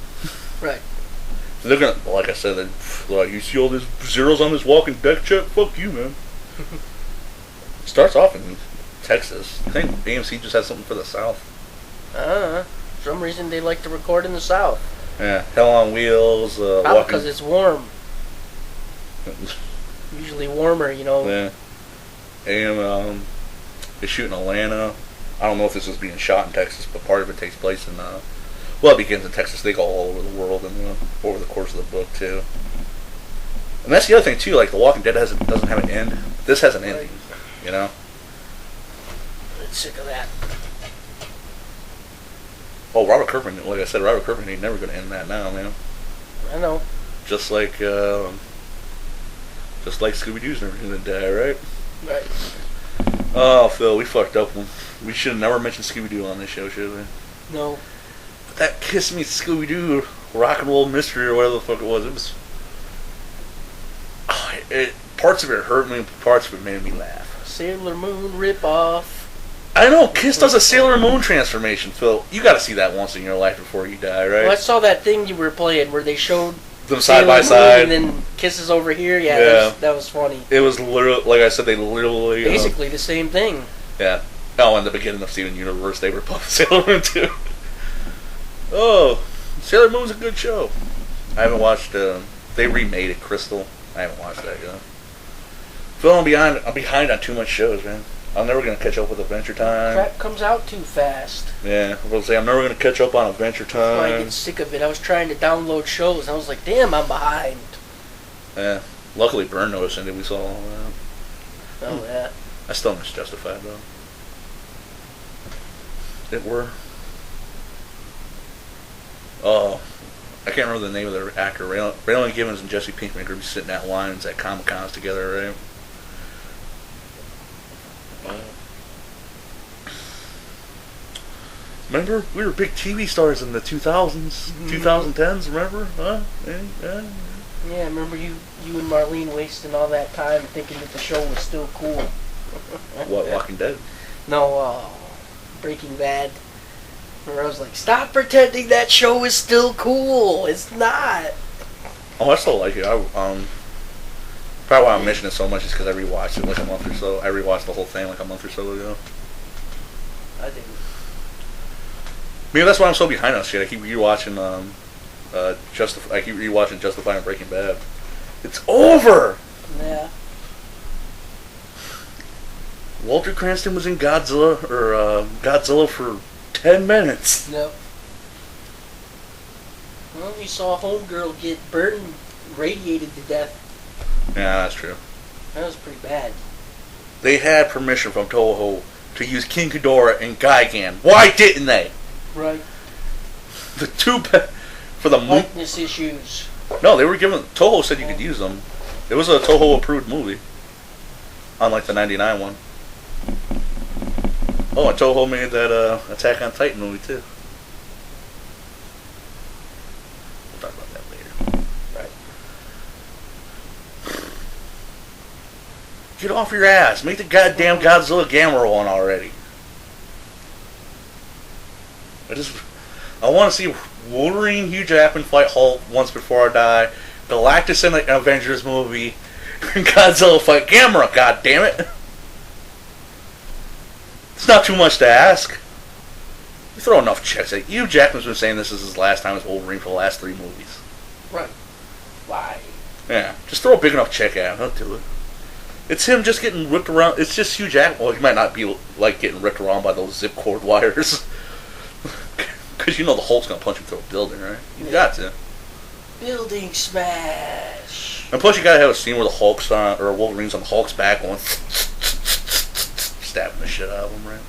Right. They're gonna, like I said, they're like, you see all these zeros on this walking deck check? Fuck you, man. It starts off in Texas. I think AMC just has something for the South. For some reason they like to record in the South. Yeah, Hell on Wheels. Probably because it's warm. Usually warmer, you know. Yeah. And they shoot in Atlanta. I don't know if this was being shot in Texas, but part of it takes place in well, it begins in Texas. They go all over the world and over the course of the book too. And that's the other thing too. Like The Walking Dead doesn't have an end. This has an ending, you know. I'm sick of that. Oh, Robert Kirkman. Like I said, Robert Kirkman ain't never going to end that now, man. I know. Just like Scooby Doo's never going to die, right? Right. Oh, Phil, we fucked up. We should have never mentioned Scooby Doo on this show, should we? No. That Kiss Me Scooby Doo Rock and Roll Mystery or whatever the fuck it was. Parts of it hurt me, parts of it made me laugh. Sailor Moon ripoff. I know, Kiss does a Sailor Moon transformation, Phil. You gotta see that once in your life before you die, right? Well, I saw that thing you were playing where they showed them side by Moon side. and then Kiss is over here. Yeah. That was funny. It was literally, like I said, they literally... Basically the same thing. Yeah. Oh, in the beginning of Steven Universe, they were both Sailor Moon too. Oh, Sailor Moon's a good show. I haven't watched. They remade it, Crystal. I haven't watched that yet. Phil, I'm behind on too much shows, man. I'm never gonna catch up with Adventure Time. Crap comes out too fast. Yeah, I was say I'm never gonna catch up on Adventure Time. That's why I get sick of it. I was trying to download shows. I was like, damn, I'm behind. Yeah. Luckily, Burn Notice ended. We saw all that. Oh yeah. I still miss Justified though. It were. Oh, I can't remember the name of the actor. Raylan Givens and Jesse Pinkman are going to be sitting at lines at Comic Cons together, right? Remember? We were big TV stars in the 2000s, 2010s, remember? Huh? Yeah, I remember you and Marlene wasting all that time thinking that the show was still cool. What, Walking Dead? No, Breaking Bad. Where I was like, stop pretending that show is still cool. It's not. Oh, I still like it. Probably why I'm mentioning it so much is because I rewatched it like a month or so. I rewatched the whole thing like a month or so ago. I didn't. Maybe that's why I'm so behind on shit. I keep rewatching Justified and Breaking Bad. It's over. Yeah. Walter Cranston was in Godzilla for 10 minutes. Nope. Well, you saw Homegirl get burned, radiated to death. Yeah, that's true. That was pretty bad. They had permission from Toho to use King Ghidorah and Gigan. Why didn't they? Right. The two for the likeness issues. No, they were given. Toho said you could use them. It was a Toho approved movie, unlike the '99 one. Oh, and Toho made that Attack on Titan movie too. We'll talk about that later. Right. Get off your ass. Make the goddamn Godzilla Gamera one already. I want to see Wolverine, Hugh Jackman fight Hulk once before I die. Galactus in the Avengers movie. Godzilla fight Gamera. God damn it! It's not too much to ask. You throw enough checks at Hugh Jackman's been saying this is his last time as Wolverine for the last 3 movies. Right. Why? Yeah, just throw a big enough check at him. He'll do it. It's him just getting ripped around. It's just Hugh Jackman. Well, he might not be like getting ripped around by those zip cord wires. Because you know the Hulk's going to punch him through a building, right? You got to. Building smash. And plus you got to have a scene where the Hulk's on, or Wolverine's on the Hulk's back going stabbing the shit out of him, right?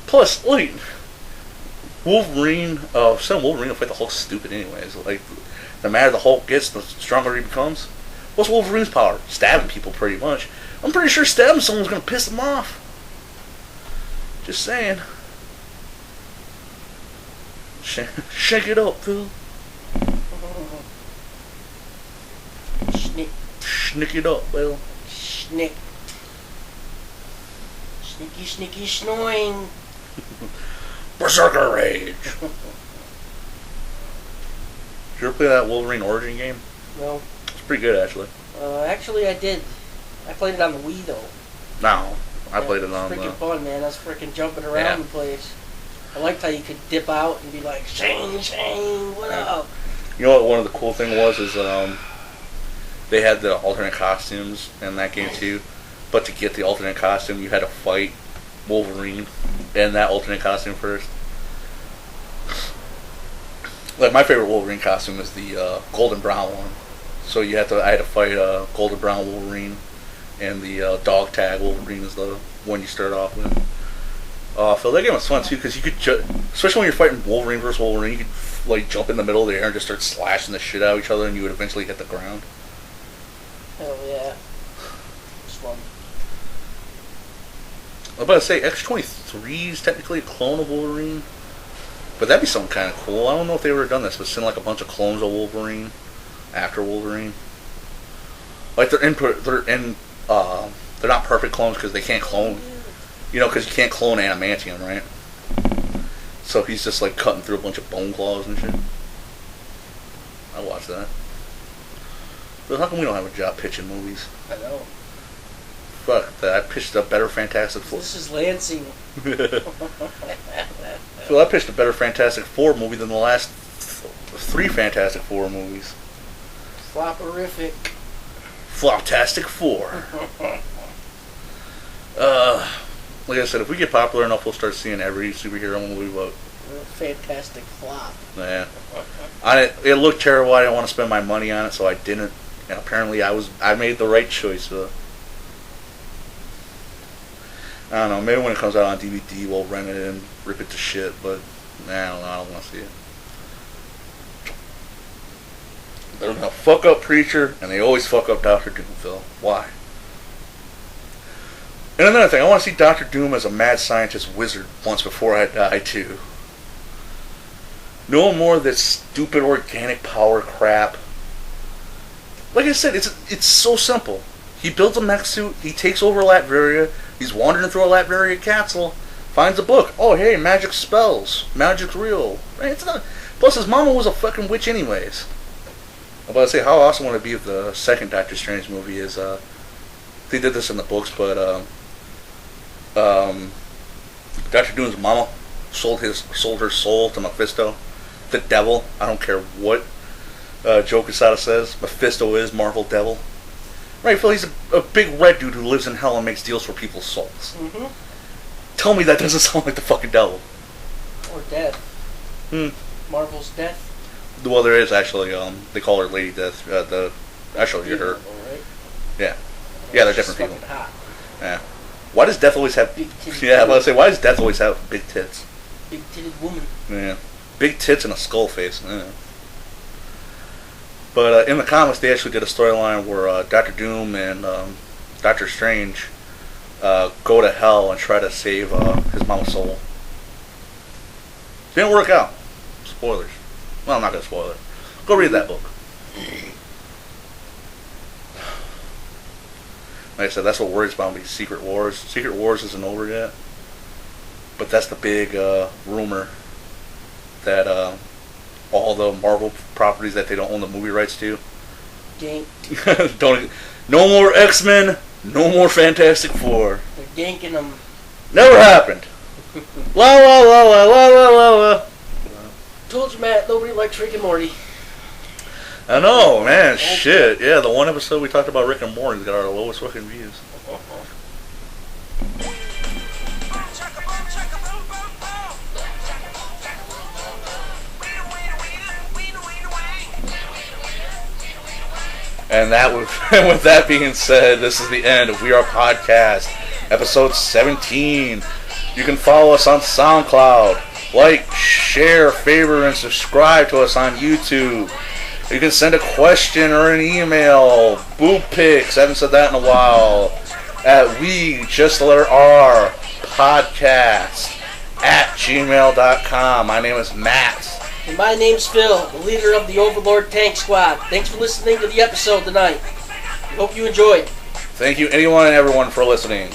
Plus, like, Wolverine will fight the Hulk stupid anyways. Like, the madder the Hulk gets, the stronger he becomes. What's Wolverine's power? Stabbing people, pretty much. I'm pretty sure stabbing someone's gonna piss them off. Just saying. Shake it up, Phil. Snick. Snick it up, Phil. Snick. Snicky, snicky, snoring. Berserker Rage. Did you ever play that Wolverine Origin game? No. It's pretty good, actually. Actually, I did. I played it on the Wii, though. No, I played it on freaking the... fun, man. I was freaking jumping around the place. I liked how you could dip out and be like, Shane, what up? You know what one of the cool thing was is they had the alternate costumes in that game too. But to get the alternate costume, you had to fight Wolverine in that alternate costume first. Like, my favorite Wolverine costume is the golden brown one. So I had to fight golden brown Wolverine, and the dog tag Wolverine is the one you start off with. Phil, that game was fun too because you could, especially when you're fighting Wolverine versus Wolverine, you could like jump in the middle of the air and just start slashing the shit out of each other, and you would eventually hit the ground. Hell yeah. It's fun. I was about to say X-23 is technically a clone of Wolverine, but that'd be something kind of cool. I don't know if they ever done this, but send like a bunch of clones of Wolverine after Wolverine. Like they're not perfect clones because they can't clone. You know, because you can't clone adamantium, right? So he's just like cutting through a bunch of bone claws and shit. I watched that. But how come we don't have a job pitching movies? I know. Fuck that. I pitched a better Fantastic Four. This is Lansing. So I pitched a better Fantastic Four movie than the last 3 Fantastic Four movies. Flopperific. Floptastic 4. Like I said, if we get popular enough, we'll start seeing every superhero movie. But Fantastic flop. yeah, it looked terrible. I didn't want to spend my money on it, so I didn't. And apparently, I made the right choice. I don't know. Maybe when it comes out on DVD, we'll rent it and rip it to shit. But I don't know. I don't want to see it. They're gonna fuck up Preacher, and they always fuck up Doctor Doom. Phil, why? And another thing, I want to see Doctor Doom as a mad scientist wizard once before I die too. No more of this stupid organic power crap. Like I said, it's so simple. He builds a mech suit, he takes over Latveria, he's wandering through a Latveria castle, finds a book. Oh hey, magic spells. Magic's real. Right? It's not. Plus his mama was a fucking witch anyways. I'm about to say, how awesome would it be if the second Doctor Strange movie is, they did this in the books, but, Doctor Doom's mama sold her soul to Mephisto, the devil. I don't care what Joe Quesada says. Mephisto is Marvel Devil. Right, Phil, he's a big red dude who lives in hell and makes deals for people's souls. Mm-hmm. Tell me that doesn't sound like the fucking devil. Or Death. Marvel's Death. Well, there is actually, they call her Lady Death. Actually, you're her. Right? Yeah. Yeah, they're different people. Hot. Yeah. Why does Death always have... Big titted Yeah, I was woman. about to say, why does Death always have big tits? Big titted woman. Yeah. Big tits and a skull face. Yeah. But in the comics, they actually did a storyline where Doctor Doom and Doctor Strange go to hell and try to save his mama's soul. Didn't work out. Spoilers. Well, I'm not gonna spoil it. Go read that book. Like I said, that's what worries about me. Secret Wars. Secret Wars isn't over yet, but that's the big rumor that all the Marvel properties that they don't own the movie rights to. Don't. No more X-Men. No more Fantastic Four. They're yanking them. Never happened. La la la la la la la la. Told you, Matt. Nobody likes Rick and Morty. I know, man. Shit. Yeah, the one episode we talked about Rick and Morty's got our lowest fucking views. And with that being said, this is the end of We Are Podcast, episode 17. You can follow us on SoundCloud. Like, share, favorite, and subscribe to us on YouTube. You can send a question or an email. Boob pics, I haven't said that in a while. At we, just the letter R, podcast at gmail.com. My name is Matt. And my name's Phil, the leader of the Overlord Tank Squad. Thanks for listening to the episode tonight. We hope you enjoyed. Thank you, anyone and everyone, for listening.